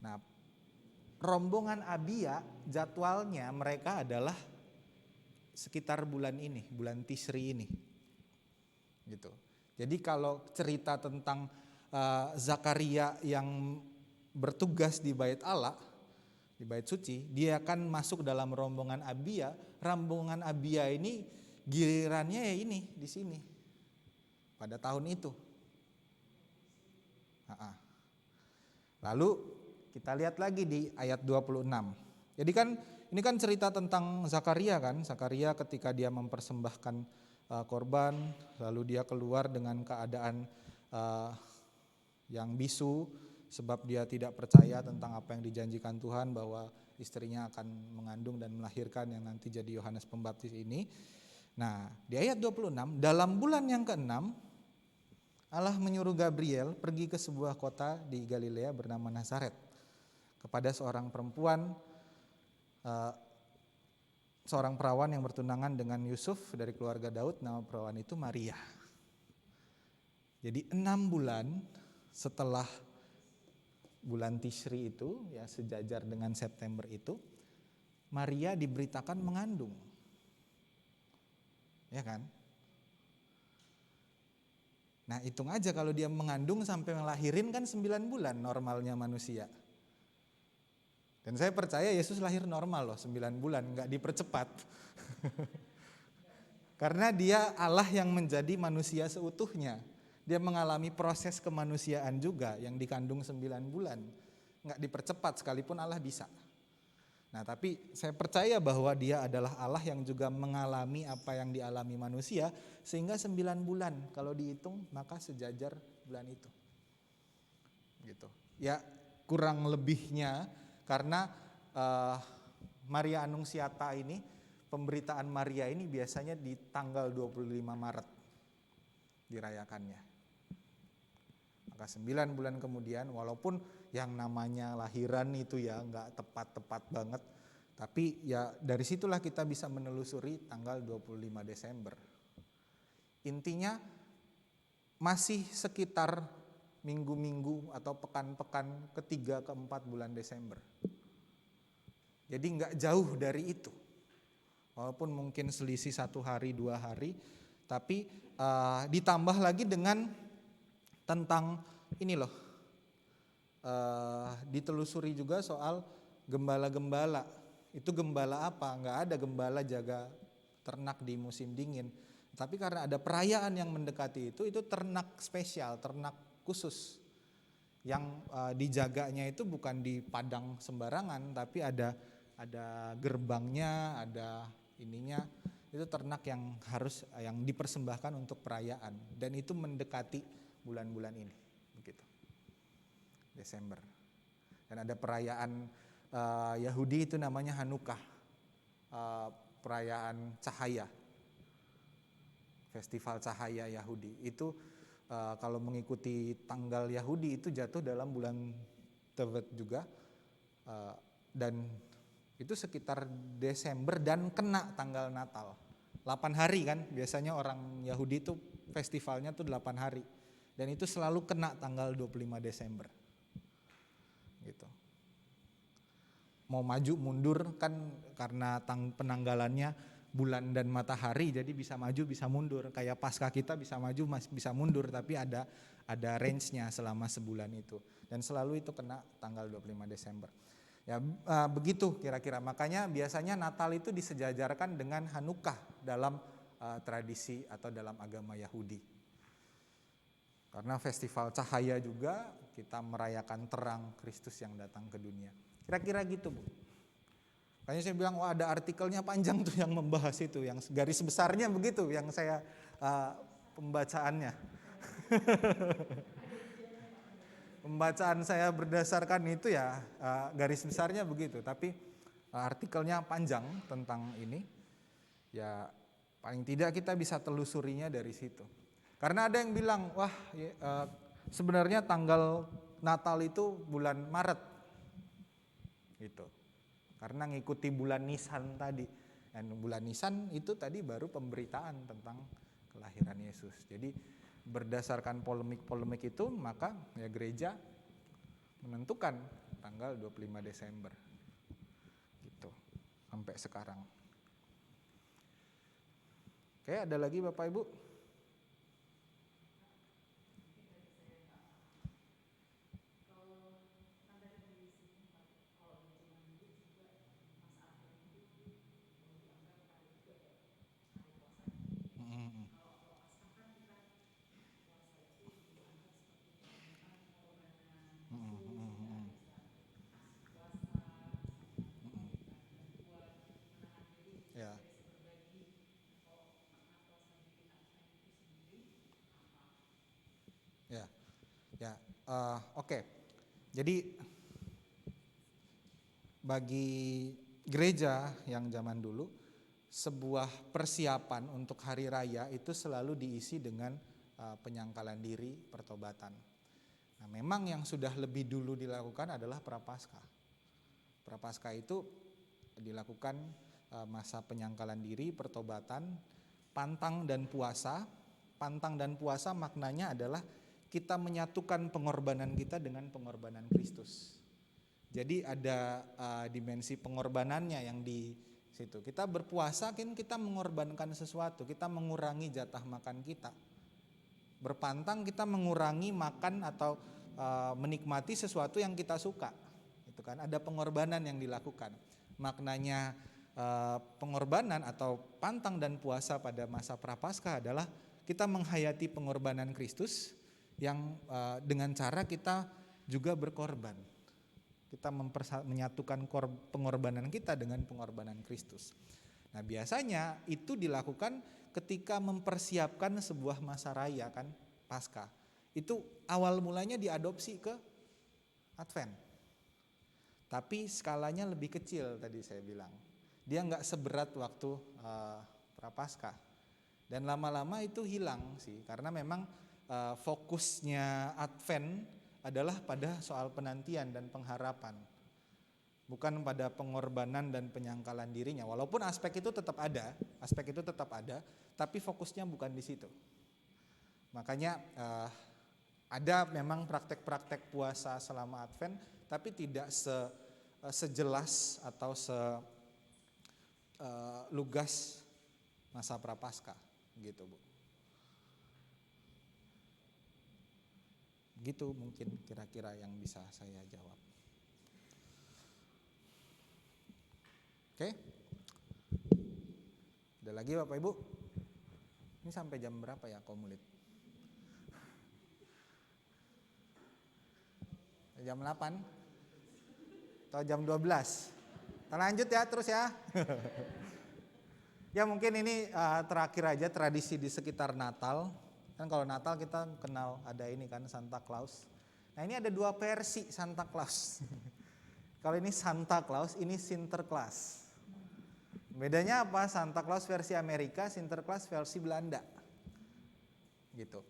Nah, rombongan Abia jadwalnya mereka adalah sekitar bulan ini, bulan Tishri ini. Gitu. Jadi kalau cerita tentang Zakaria yang bertugas di bait Allah, di bait suci, dia akan masuk dalam rombongan Abia. Rombongan Abia ini gilirannya ya ini di sini. Pada tahun itu. Lalu kita lihat lagi di ayat 26. Jadi kan ini kan cerita tentang Zakaria kan. Zakaria ketika dia mempersembahkan korban, lalu dia keluar dengan keadaan yang bisu sebab dia tidak percaya tentang apa yang dijanjikan Tuhan bahwa istrinya akan mengandung dan melahirkan yang nanti jadi Yohanes Pembaptis ini. Nah, di ayat 26, dalam bulan yang ke-6 Allah menyuruh Gabriel pergi ke sebuah kota di Galilea bernama Nazaret kepada seorang perempuan, seorang perawan yang bertunangan dengan Yusuf dari keluarga Daud, nama perawan itu Maria. Jadi 6 bulan setelah bulan Tishri itu, ya sejajar dengan September itu, Maria diberitakan mengandung. Ya kan? Nah, hitung aja kalau dia mengandung sampai melahirin kan 9 bulan normalnya manusia. Dan saya percaya Yesus lahir normal loh, 9 bulan, gak dipercepat. Karena dia Allah yang menjadi manusia seutuhnya. Dia mengalami proses kemanusiaan juga yang dikandung 9 bulan. Gak dipercepat sekalipun Allah bisa. Nah, tapi saya percaya bahwa dia adalah Allah yang juga mengalami apa yang dialami manusia, sehingga 9 bulan kalau dihitung maka sejajar bulan itu. Gitu. Ya kurang lebihnya karena Maria Annunziata ini, pemberitaan Maria ini biasanya di tanggal 25 Maret dirayakannya. Maka 9 bulan kemudian, walaupun yang namanya lahiran itu ya nggak tepat-tepat banget, tapi ya dari situlah kita bisa menelusuri tanggal 25 Desember. Intinya masih sekitar minggu-minggu atau pekan-pekan ketiga keempat bulan Desember. Jadi nggak jauh dari itu. Walaupun mungkin selisih 1 hari 2 hari, tapi ditambah lagi dengan tentang ini loh, ditelusuri juga soal gembala-gembala. Itu gembala apa? Nggak ada gembala jaga ternak di musim dingin. Tapi karena ada perayaan yang mendekati itu ternak spesial, ternak khusus. Yang dijaganya itu bukan di padang sembarangan, tapi ada gerbangnya, ada ininya. Itu ternak yang dipersembahkan untuk perayaan, dan itu mendekati bulan-bulan ini, begitu. Desember. Dan ada perayaan Yahudi itu namanya Hanukkah, perayaan cahaya, festival cahaya Yahudi. Itu kalau mengikuti tanggal Yahudi itu jatuh dalam bulan Tevet juga, dan itu sekitar Desember dan kena tanggal Natal. 8 hari kan, biasanya orang Yahudi itu festivalnya tuh 8 hari. Dan itu selalu kena tanggal 25 Desember. Gitu. Mau maju mundur kan karena penanggalannya bulan dan matahari, jadi bisa maju bisa mundur. Kayak Paskah kita bisa maju bisa mundur, tapi ada range-nya selama sebulan itu. Dan selalu itu kena tanggal 25 Desember. Ya begitu kira-kira. Makanya biasanya Natal itu disejajarkan dengan Hanukkah dalam tradisi atau dalam agama Yahudi. Karena festival cahaya juga kita merayakan terang Kristus yang datang ke dunia. Kira-kira gitu, Bu. Makanya saya bilang, wah ada artikelnya panjang tuh yang membahas itu, yang garis besarnya begitu, yang saya pembacaannya. Pembacaan saya berdasarkan itu ya garis besarnya begitu, tapi artikelnya panjang tentang ini. Ya paling tidak kita bisa telusurinya dari situ. Karena ada yang bilang, wah sebenarnya tanggal Natal itu bulan Maret, gitu. Karena ngikuti bulan Nisan tadi, dan bulan Nisan itu tadi baru pemberitaan tentang kelahiran Yesus. Jadi berdasarkan polemik-polemik itu, maka ya gereja menentukan tanggal 25 Desember, gitu, sampai sekarang. Oke, ada lagi Bapak Ibu? Ya. Ya, oke. Jadi bagi gereja yang zaman dulu, sebuah persiapan untuk hari raya itu selalu diisi dengan penyangkalan diri, pertobatan. Nah, memang yang sudah lebih dulu dilakukan adalah Prapaskah. Prapaskah itu dilakukan masa penyangkalan diri, pertobatan, pantang dan puasa. Pantang dan puasa maknanya adalah kita menyatukan pengorbanan kita dengan pengorbanan Kristus. Jadi ada dimensi pengorbanannya yang di situ. Kita berpuasa kan kita mengorbankan sesuatu, kita mengurangi jatah makan kita. Berpantang kita mengurangi makan atau menikmati sesuatu yang kita suka. Itu kan ada pengorbanan yang dilakukan. Maknanya pengorbanan atau pantang dan puasa pada masa Prapaskah adalah kita menghayati pengorbanan Kristus yang dengan cara kita juga berkorban. Kita menyatukan pengorbanan kita dengan pengorbanan Kristus. Nah, biasanya itu dilakukan ketika mempersiapkan sebuah masa raya kan, Paskah. Itu awal mulanya diadopsi ke Advent. Tapi skalanya lebih kecil tadi saya bilang. Dia nggak seberat waktu Prapaskah. Dan lama-lama itu hilang sih, karena memang fokusnya Advent adalah pada soal penantian dan pengharapan. Bukan pada pengorbanan dan penyangkalan dirinya. Walaupun aspek itu tetap ada, tapi fokusnya bukan di situ. Makanya ada memang praktek-praktek puasa selama Advent, tapi tidak sejelas atau lugas masa Prapaskah, gitu Bu. Gitu mungkin kira-kira yang bisa saya jawab. Oke? Ada lagi Bapak Ibu? Ini sampai jam berapa ya Komulit? Jam 8? Atau jam 12? Kita lanjut ya terus ya. Ya mungkin ini terakhir aja tradisi di sekitar Natal. Kan kalau Natal kita kenal ada ini kan Santa Claus. Nah ini ada 2 versi Santa Claus. Kalau ini Santa Claus, ini Sinterklaas. Bedanya apa? Santa Claus versi Amerika, Sinterklaas versi Belanda. Gitu.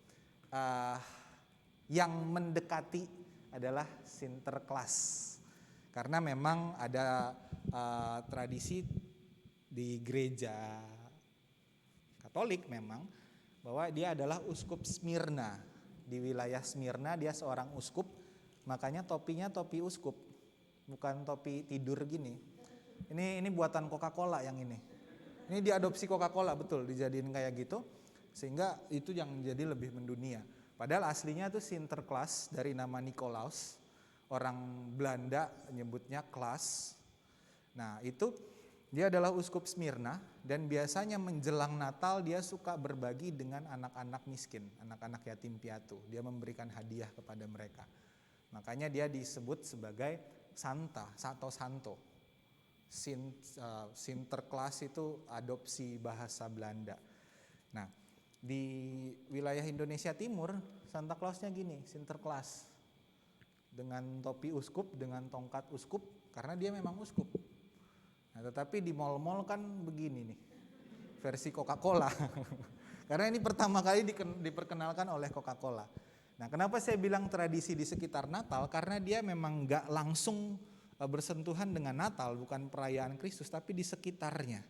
Yang mendekati adalah Sinterklaas. Karena memang ada tradisi di gereja Katolik memang bahwa dia adalah uskup Smyrna. Di wilayah Smyrna dia seorang uskup, makanya topinya topi uskup, bukan topi tidur gini. Ini buatan Coca-Cola yang ini. Ini diadopsi Coca-Cola, betul, dijadiin kayak gitu, sehingga itu yang jadi lebih mendunia. Padahal aslinya itu Sinterklaas dari nama Nikolaus, orang Belanda nyebutnya Klaas. Nah itu dia adalah uskup Smyrna dan biasanya menjelang Natal dia suka berbagi dengan anak-anak miskin, anak-anak yatim piatu. Dia memberikan hadiah kepada mereka. Makanya dia disebut sebagai Santa atau Santo. Sinterklaas itu adopsi bahasa Belanda. Nah, di wilayah Indonesia Timur, Santa Clausnya gini, Sinterklaas. Dengan topi uskup, dengan tongkat uskup, karena dia memang uskup. Nah, tetapi di mal-mal kan begini nih, versi Coca-Cola. Karena ini pertama kali diperkenalkan oleh Coca-Cola. Nah, kenapa saya bilang tradisi di sekitar Natal? Karena dia memang nggak langsung bersentuhan dengan Natal, bukan perayaan Kristus, tapi di sekitarnya.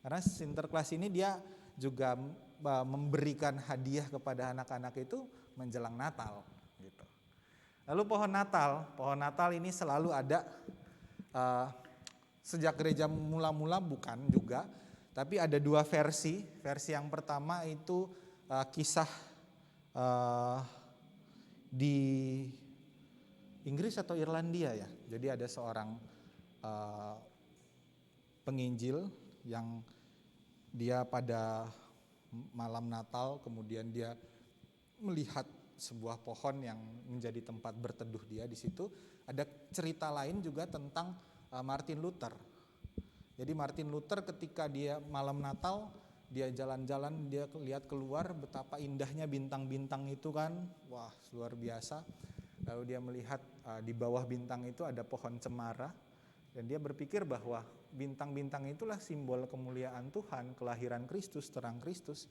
Karena Sinterklaas ini dia juga memberikan hadiah kepada anak-anak itu menjelang Natal. Gitu. Lalu pohon Natal ini selalu ada. Sejak gereja mula-mula bukan juga, tapi ada 2 versi. Versi yang pertama itu kisah di Inggris atau Irlandia ya. Jadi ada seorang penginjil yang dia pada malam Natal kemudian dia melihat sebuah pohon yang menjadi tempat berteduh dia di situ. Ada cerita lain juga tentang Martin Luther. Jadi Martin Luther ketika dia malam Natal, dia jalan-jalan, dia lihat keluar betapa indahnya bintang-bintang itu kan, wah luar biasa. Lalu dia melihat di bawah bintang itu ada pohon cemara, dan dia berpikir bahwa bintang-bintang itulah simbol kemuliaan Tuhan, kelahiran Kristus, terang Kristus.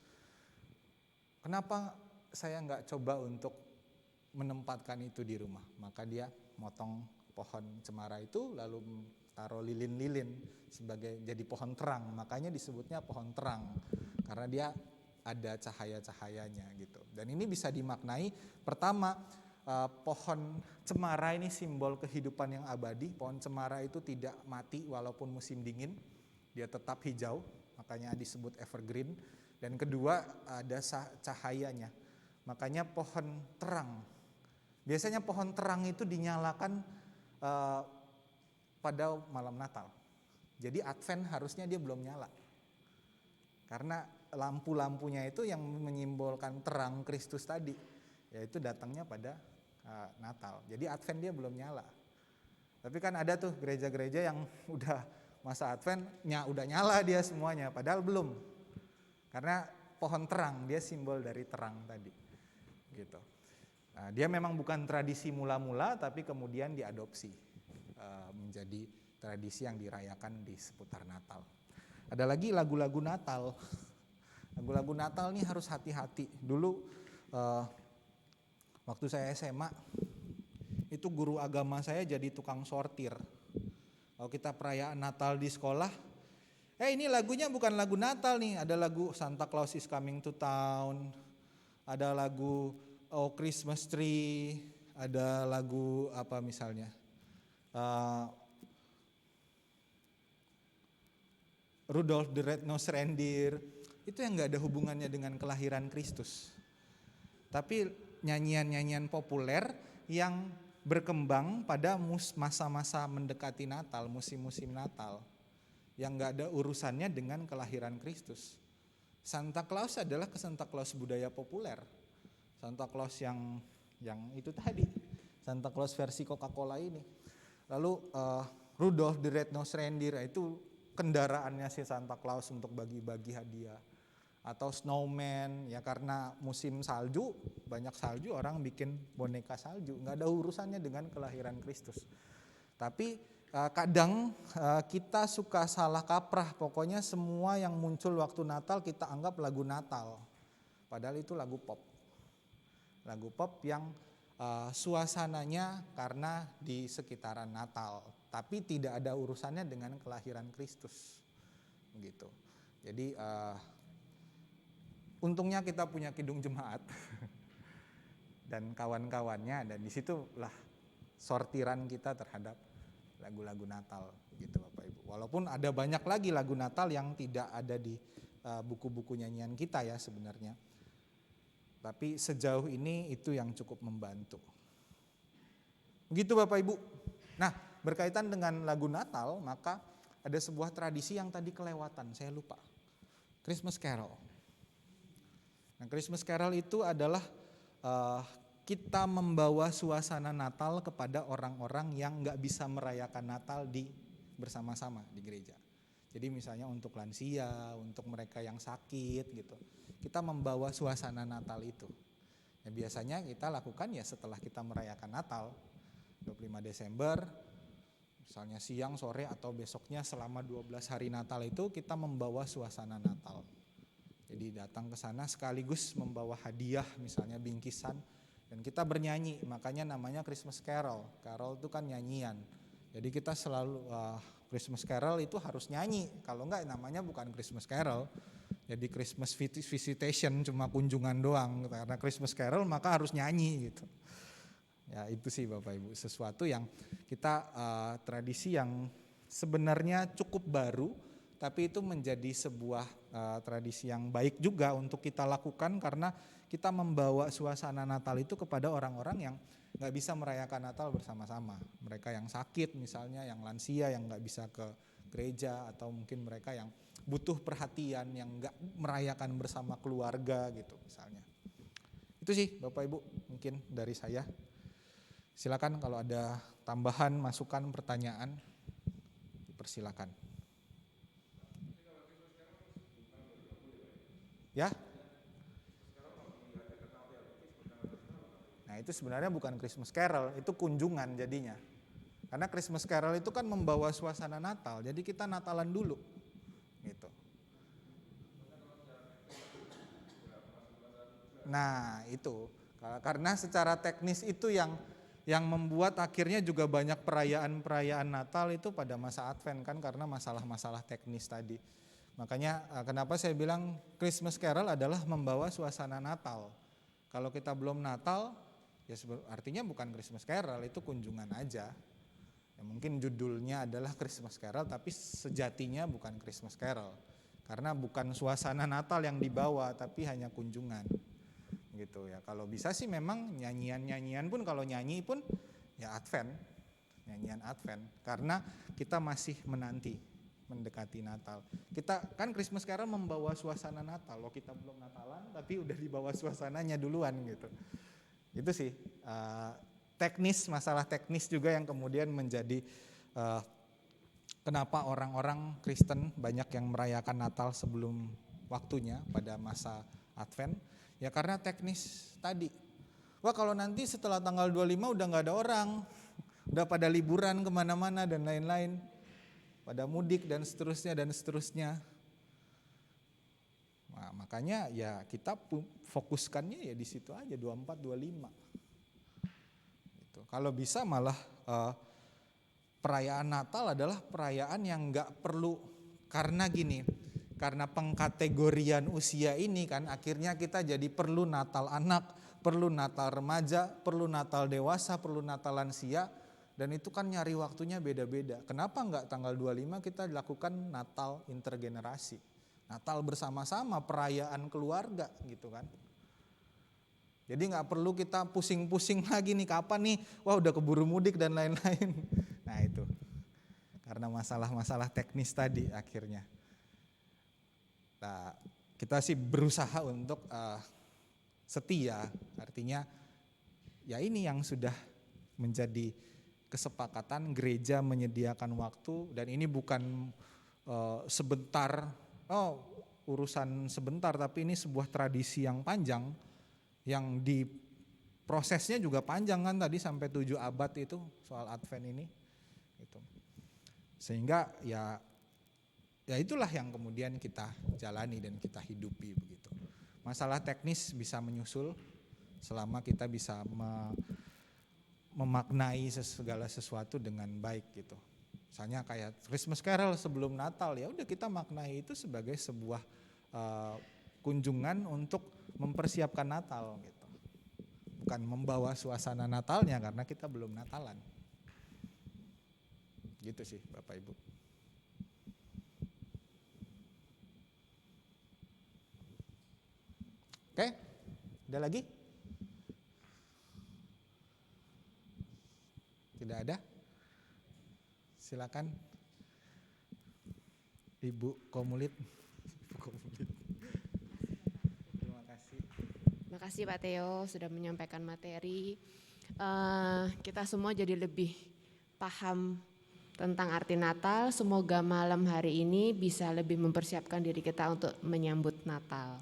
Kenapa saya nggak coba untuk menempatkan itu di rumah? Maka dia motong pohon cemara itu lalu taruh lilin-lilin sebagai jadi pohon terang. Makanya disebutnya pohon terang karena dia ada cahaya-cahayanya gitu. Dan ini bisa dimaknai pertama, pohon cemara ini simbol kehidupan yang abadi. Pohon cemara itu tidak mati walaupun musim dingin, dia tetap hijau, makanya disebut evergreen. Dan kedua ada cahayanya, makanya pohon terang. Biasanya pohon terang itu dinyalakan pada malam Natal. Jadi Advent harusnya dia belum nyala. Karena lampu-lampunya itu yang menyimbolkan terang Kristus tadi, yaitu datangnya pada Natal. Jadi Advent dia belum nyala. Tapi kan ada tuh gereja-gereja yang udah masa Advent udah nyala dia semuanya, padahal belum. Karena pohon terang dia simbol dari terang tadi. Gitu. Nah, dia memang bukan tradisi mula-mula tapi kemudian diadopsi menjadi tradisi yang dirayakan di seputar Natal. Ada lagi lagu-lagu Natal. Lagu-lagu Natal ini harus hati-hati. Dulu Waktu saya SMA, itu guru agama saya jadi tukang sortir. Kalau kita perayaan Natal di sekolah, ini lagunya bukan lagu Natal nih, ada lagu Santa Claus is Coming to Town, ada lagu Oh Christmas Tree, ada lagu apa misalnya, Rudolph the Red-Nosed Reindeer, itu yang gak ada hubungannya dengan kelahiran Kristus. Tapi nyanyian-nyanyian populer yang berkembang pada masa-masa mendekati Natal, musim-musim Natal, yang gak ada urusannya dengan kelahiran Kristus. Santa Claus adalah Santa Claus budaya populer, Santa Claus yang itu tadi, Santa Claus versi Coca-Cola ini. Lalu Rudolph the Red-Nosed Reindeer itu kendaraannya si Santa Claus untuk bagi-bagi hadiah. Atau snowman, ya karena musim salju, banyak salju, orang bikin boneka salju, nggak ada urusannya dengan kelahiran Kristus. Tapi kadang kita suka salah kaprah, pokoknya semua yang muncul waktu Natal kita anggap lagu Natal, padahal itu lagu pop. Lagu pop yang suasananya karena di sekitaran Natal, tapi tidak ada urusannya dengan kelahiran Kristus, gitu. Jadi untungnya kita punya Kidung Jemaat dan kawan-kawannya, dan disitulah sortiran kita terhadap lagu-lagu Natal, gitu Bapak Ibu. Walaupun ada banyak lagi lagu Natal yang tidak ada di buku-buku nyanyian kita ya sebenarnya. Tapi sejauh ini itu yang cukup membantu. Begitu Bapak Ibu. Nah, berkaitan dengan lagu Natal, maka ada sebuah tradisi yang tadi kelewatan, saya lupa. Christmas Carol. Nah, Christmas Carol itu adalah kita membawa suasana Natal kepada orang-orang yang gak bisa merayakan Natal bersama-sama di gereja. Jadi misalnya untuk lansia, untuk mereka yang sakit gitu, kita membawa suasana Natal itu. Ya, biasanya kita lakukan ya setelah kita merayakan Natal, 25 Desember, misalnya siang, sore, atau besoknya selama 12 hari Natal itu kita membawa suasana Natal. Jadi datang ke sana sekaligus membawa hadiah, misalnya bingkisan, dan kita bernyanyi, makanya namanya Christmas Carol. Carol itu kan nyanyian. Jadi kita selalu Christmas Carol itu harus nyanyi, kalau enggak namanya bukan Christmas Carol. Jadi Christmas Visitation cuma kunjungan doang, karena Christmas Carol maka harus nyanyi gitu. Ya itu sih Bapak Ibu, sesuatu yang kita tradisi yang sebenarnya cukup baru, tapi itu menjadi sebuah tradisi yang baik juga untuk kita lakukan, karena kita membawa suasana Natal itu kepada orang-orang yang gak bisa merayakan Natal bersama-sama. Mereka yang sakit misalnya, yang lansia, yang gak bisa ke gereja, atau mungkin mereka yang butuh perhatian, yang gak merayakan bersama keluarga gitu misalnya. Itu sih Bapak Ibu mungkin dari saya. Silakan kalau ada tambahan, masukan, pertanyaan, dipersilakan. Ya? Nah itu sebenarnya bukan Christmas Carol, itu kunjungan jadinya. Karena Christmas Carol itu kan membawa suasana Natal, jadi kita Natalan dulu. Gitu. Nah itu, karena secara teknis itu yang membuat akhirnya juga banyak perayaan-perayaan Natal itu pada masa Advent kan, karena masalah-masalah teknis tadi. Makanya kenapa saya bilang Christmas Carol adalah membawa suasana Natal. Kalau kita belum Natal, ya artinya bukan Christmas Carol, itu kunjungan aja. Ya, mungkin judulnya adalah Christmas Carol, tapi sejatinya bukan Christmas Carol. Karena bukan suasana Natal yang dibawa, tapi hanya kunjungan. Gitu ya. Kalau bisa sih memang nyanyian-nyanyian pun, kalau nyanyi pun ya Advent, nyanyian Advent. Karena kita masih menanti mendekati Natal. Kita kan Christmas Carol membawa suasana Natal. Loh kita belum Natalan tapi udah dibawa suasananya duluan gitu. Itu sih teknis, masalah teknis juga yang kemudian menjadi kenapa orang-orang Kristen banyak yang merayakan Natal sebelum waktunya pada masa Advent. Ya karena teknis tadi. Wah kalau nanti setelah tanggal 25 udah gak ada orang, udah pada liburan kemana-mana dan lain-lain, pada mudik dan seterusnya. Nah, makanya ya kita fokuskannya ya di situ aja 24, 25 Kalau bisa malah perayaan Natal adalah perayaan yang nggak perlu, karena gini, karena pengkategorian usia ini kan akhirnya kita jadi perlu Natal anak, perlu Natal remaja, perlu Natal dewasa, perlu Natal lansia, dan itu kan nyari waktunya beda-beda. Kenapa nggak tanggal 25 kita lakukan Natal intergenerasi, Natal bersama-sama, perayaan keluarga gitu kan. Jadi nggak perlu kita pusing-pusing lagi nih kapan nih, wah udah keburu mudik dan lain-lain. Nah itu, karena masalah-masalah teknis tadi akhirnya. Nah, kita sih berusaha untuk setia, artinya ya ini yang sudah menjadi kesepakatan gereja menyediakan waktu, dan ini bukan sebentar, urusan sebentar, tapi ini sebuah tradisi yang panjang, yang di prosesnya juga panjang kan tadi sampai 7 abad itu soal Advent ini gitu. Sehingga ya itulah yang kemudian kita jalani dan kita hidupi begitu. Masalah teknis bisa menyusul selama kita bisa memaknai segala sesuatu dengan baik gitu. Misalnya kayak Christmas Carol sebelum Natal, ya udah kita maknai itu sebagai sebuah kunjungan untuk mempersiapkan Natal gitu. Bukan membawa suasana Natalnya karena kita belum Natalan. Gitu sih Bapak Ibu. Oke, ada lagi? Tidak ada? Silakan Ibu Komulit. Terima kasih. Terima kasih Pak Theo sudah menyampaikan materi. Kita semua jadi lebih paham tentang arti Natal. Semoga malam hari ini bisa lebih mempersiapkan diri kita untuk menyambut Natal.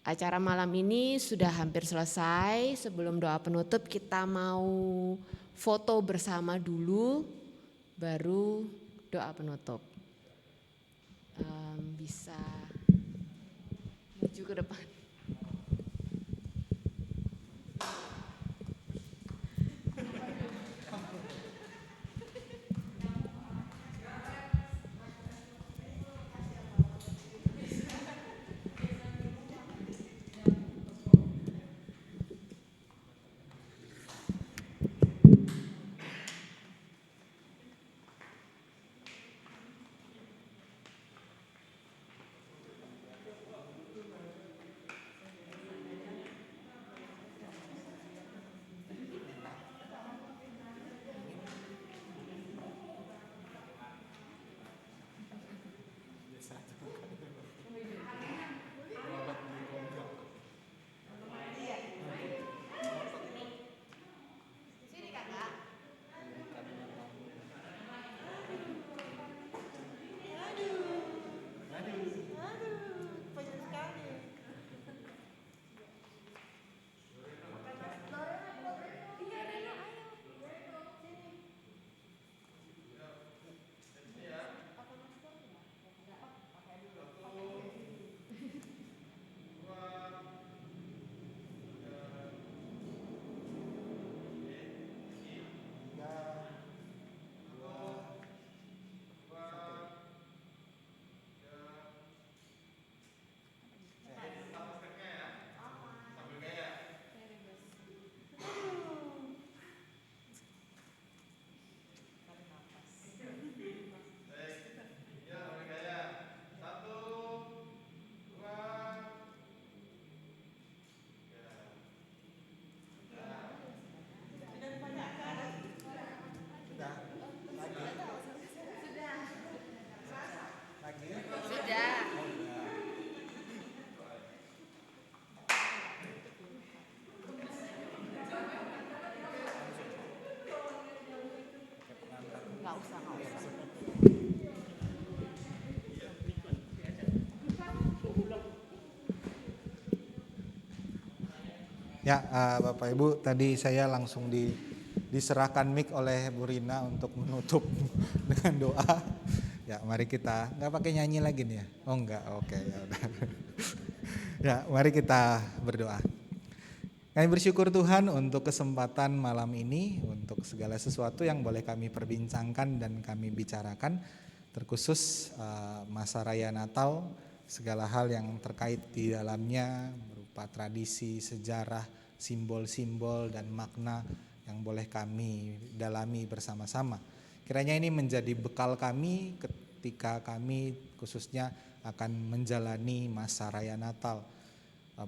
Acara malam ini sudah hampir selesai. Sebelum doa penutup kita mau foto bersama dulu, baru doa penutup. Bisa maju ke depan. Ya, Bapak Ibu, tadi saya langsung diserahkan mic oleh Bu Rina untuk menutup dengan doa. Ya, mari kita, nggak pakai nyanyi lagi nih ya? Oh enggak, oke ya udah. Ya, mari kita berdoa. Kami bersyukur Tuhan untuk kesempatan malam ini, untuk segala sesuatu yang boleh kami perbincangkan dan kami bicarakan, terkhusus masa raya Natal, segala hal yang terkait di dalamnya berupa tradisi, sejarah, simbol-simbol dan makna yang boleh kami dalami bersama-sama. Kiranya ini menjadi bekal kami ketika kami khususnya akan menjalani masa raya Natal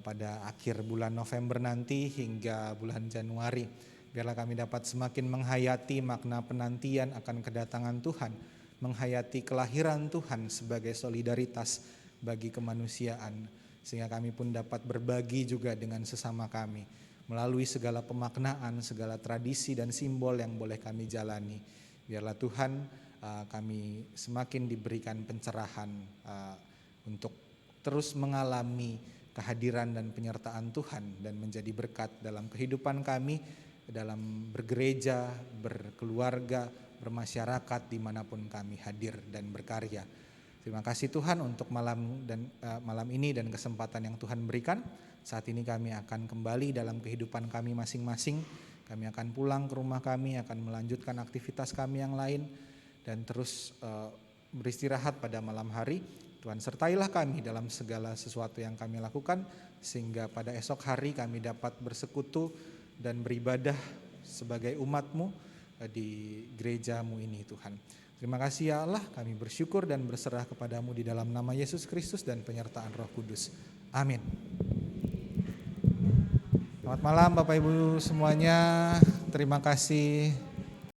pada akhir bulan November nanti hingga bulan Januari. Biarlah kami dapat semakin menghayati makna penantian akan kedatangan Tuhan, menghayati kelahiran Tuhan sebagai solidaritas bagi kemanusiaan, sehingga kami pun dapat berbagi juga dengan sesama kami melalui segala pemaknaan, segala tradisi dan simbol yang boleh kami jalani. Biarlah Tuhan kami semakin diberikan pencerahan untuk terus mengalami kehadiran dan penyertaan Tuhan dan menjadi berkat dalam kehidupan kami, dalam bergereja, berkeluarga, bermasyarakat dimanapun kami hadir dan berkarya. Terima kasih Tuhan untuk malam ini dan kesempatan yang Tuhan berikan. Saat ini kami akan kembali dalam kehidupan kami masing-masing. Kami akan pulang ke rumah kami, akan melanjutkan aktivitas kami yang lain dan terus beristirahat pada malam hari. Tuhan sertailah kami dalam segala sesuatu yang kami lakukan, sehingga pada esok hari kami dapat bersekutu dan beribadah sebagai umat-Mu di gereja-Mu ini Tuhan. Terima kasih ya Allah, kami bersyukur dan berserah kepada-Mu di dalam nama Yesus Kristus dan penyertaan Roh Kudus. Amin. Selamat malam Bapak Ibu semuanya, terima kasih